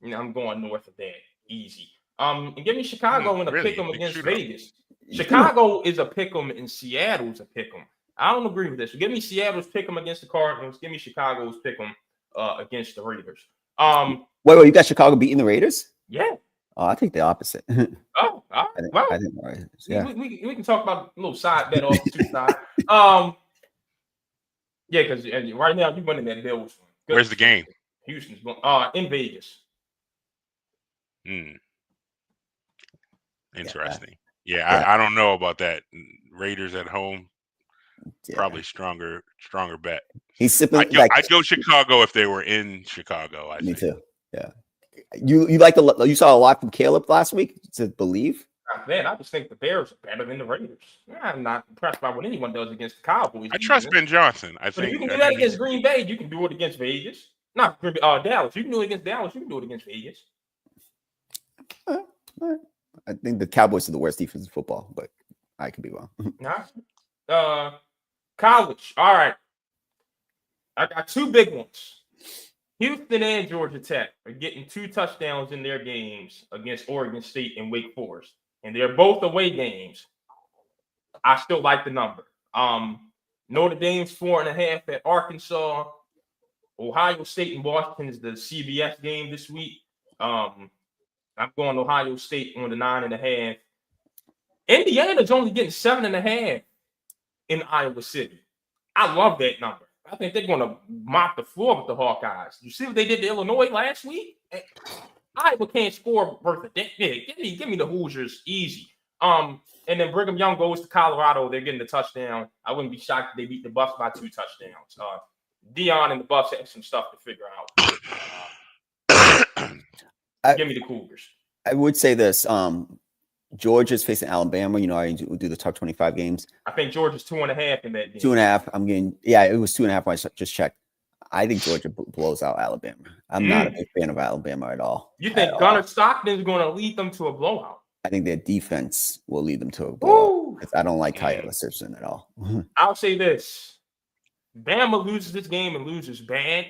I'm going north of that. Easy. And give me Chicago in a really? pick 'em Big against shootout. Vegas. Chicago is a pick 'em and Seattle's a pick 'em. I don't agree with this. Give me Seattle's pick 'em against the Cardinals. Give me Chicago's pick 'em against the Raiders. Wait, you got Chicago beating the Raiders? Yeah. Oh, I think the opposite. Oh, all right. Well, I think Raiders. Yeah. we can talk about a little side bet off the two side. Yeah, because right now you're winning that Bills one. Where's the game? Houston's in Vegas. Interesting. Yeah. I don't know about that. Raiders at home, probably stronger bet. He's sipping. I'd go Chicago if they were in Chicago. I Me think. too. Yeah. You you saw a lot from Caleb last week to believe. Man, I just think the Bears are better than the Raiders. I'm not impressed by what anyone does against the Cowboys. I trust Ben Johnson. I but think if you can do that against Green Bay, you can do it against Vegas. Not Dallas. You can do it against Dallas. You can do it against Vegas. I think the Cowboys are the worst defense in football, but I could be wrong. College. All right. I got two big ones. Houston and Georgia Tech are getting 2 touchdowns in their games against Oregon State and Wake Forest. And they're both away games. I still like the number. Notre Dame's 4.5 at Arkansas. Ohio State and Washington is the CBS game this week. I'm going Ohio State on the 9.5. Indiana's only getting 7.5 in Iowa City. I love that number. I think they're going to mop the floor with the Hawkeyes. You see what they did to Illinois last week? Iowa can't score worth a damn. Yeah, give me the Hoosiers easy. And then Brigham Young goes to Colorado. They're getting the touchdown. I wouldn't be shocked if they beat the Buffs by 2 touchdowns. Dion and the Buffs have some stuff to figure out. Give me the Cougars. I would say this. Georgia's facing Alabama. You know, I do the top 25 games. I think Georgia's 2.5 in that game. 2.5. I'm getting, it was 2.5 when I just checked. I think Georgia blows out Alabama. I'm not a big fan of Alabama at all. You think Gunnar Stockton's going to lead them to a blowout? I think their defense will lead them to a blowout. I don't like Tyler Simpson at all. I'll say this. Bama loses this game and loses bad.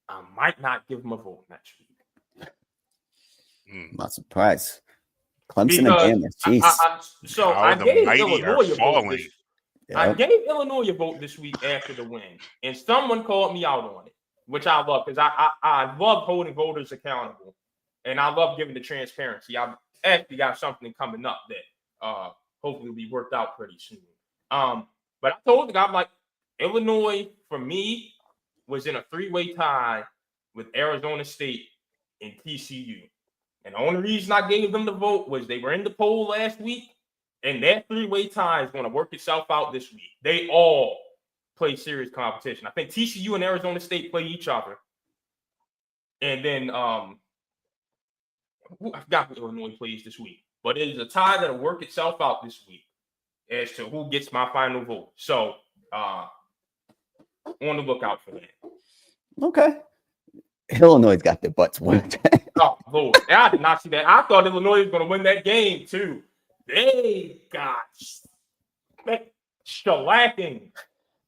I might not give them a vote next week. I'm not surprised. Clemson and Bama. Jeez. I gave Illinois a vote. I gave Illinois a vote this week after the win, and someone called me out on it, which I love because I love holding voters accountable, and I love giving the transparency. I've actually got something coming up that hopefully will be worked out pretty soon. But I told the guy, I'm like, Illinois for me was in a 3-way tie with Arizona State and TCU. And the only reason I gave them the vote was they were in the poll last week, and that 3-way tie is going to work itself out this week. They all play serious competition. I think TCU and Arizona State play each other. And then I forgot who Illinois plays this week. But it is a tie that'll work itself out this week as to who gets my final vote. So on the lookout for that. Okay. Illinois got their butts whooped. Oh, Lord. I did not see that. I thought Illinois was going to win that game, too. They got shellacking.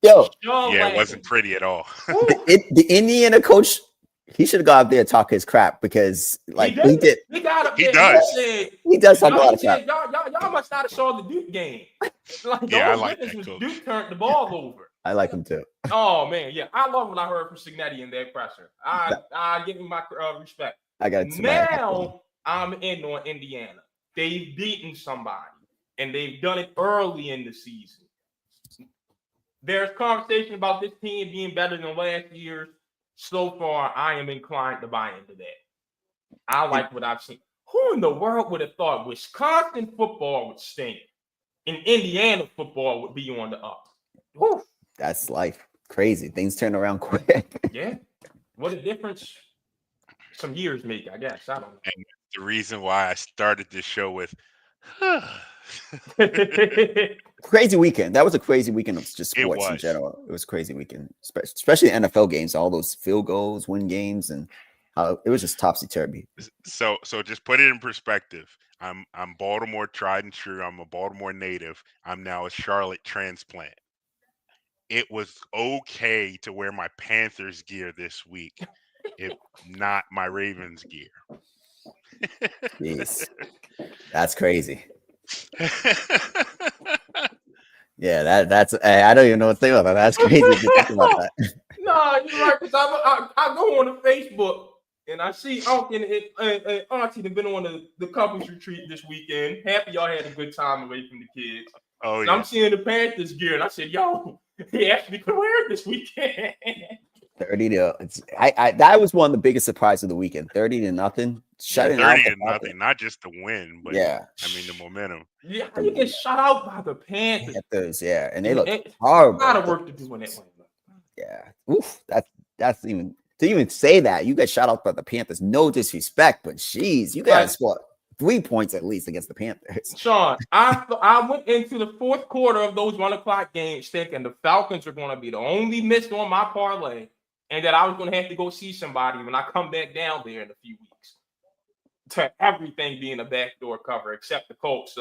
Yo. Yeah, it wasn't pretty at all. the Indiana coach, he should have gone out there and talk his crap because, like, he did. He got up he there. does. He does talk a lot of crap. Y'all must not have saw the Duke game. Like, I like that was coach. Duke turned the ball over. I like him too. Oh man, yeah, I love what I heard from Cignetti in that presser. I give him my respect. I got it. Now I'm in on Indiana. They've beaten somebody, and they've done it early in the season. There's conversation about this team being better than last year's. So far, I am inclined to buy into that. I like what I've seen. Who in the world would have thought Wisconsin football would stink and Indiana football would be on the up? Woo. That's life. Crazy. Things turn around quick. Yeah. What a difference some years make, I guess. I don't know. And the reason why I started this show with crazy weekend. That was a crazy weekend of just sports in general. It was a crazy weekend, especially the NFL games, all those field goals, win games, and it was just topsy-turvy. So just put it in perspective. I'm Baltimore tried and true. I'm a Baltimore native. I'm now a Charlotte transplant. It was okay to wear my Panthers gear this week, if not my Ravens gear. Jeez. That's crazy. Yeah, that's I don't even know what to think about that. That's crazy to think about that. No, you're right. Because I go on the Facebook and I see Uncle and Auntie have been on the couples retreat this weekend. Happy y'all had a good time away from the kids. Oh And yeah. I'm seeing the Panthers gear, and I said, "Yo, he actually could wear it this weekend." 30 to I that was one of the biggest surprises of the weekend. 30-0. Shutting out 30 the to nothing, not just the win, but yeah. I mean the momentum. Yeah, how you get shut out by the Panthers? Panthers, yeah, and they look A horrible. lot of work to do in that one. Yeah, oof, that's even to even say that you get shot out by the Panthers. No disrespect, but jeez, you guys scored 3 points at least against the Panthers. Sean, I went into the fourth quarter of those 1:00 games thinking the Falcons are going to be the only miss on my parlay, and that I was going to have to go see somebody when I come back down there in a few weeks. To everything being a backdoor cover, except the Colts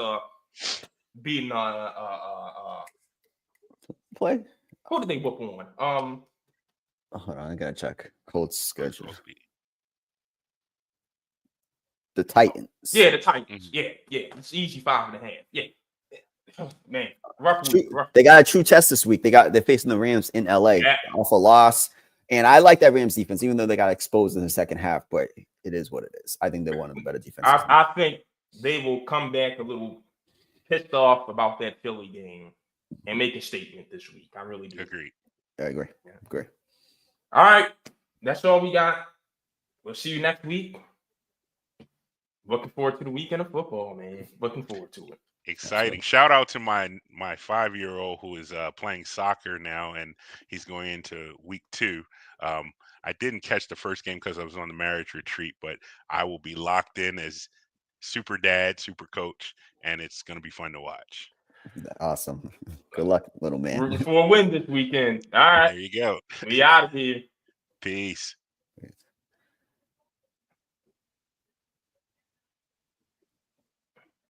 beating Play. who did they whoop on? Hold on, I gotta check Colts schedule. Supposed to be. The Titans. Yeah, the Titans. Mhm. Yeah. It's easy 5.5. Yeah. Man, rough week. They got a true test this week. They're facing the Rams in LA off a loss. And I like that Rams defense, even though they got exposed in the second half, but it is what it is. I think they're one of the better defenses. I think they will come back a little pissed off about that Philly game and make a statement this week. I really do. Agreed. I agree. Yeah. Agree. All right. That's all we got. We'll see you next week. Looking forward to the weekend of football, man. Looking forward to it. Exciting. Shout out to my 5-year-old who is playing soccer now, and he's going into week 2. I didn't catch the first game because I was on the marriage retreat, but I will be locked in as super dad, super coach, and it's going to be fun to watch. Awesome. Good luck, little man. Rooting for a win this weekend. All right. There you go. We out of here. Peace.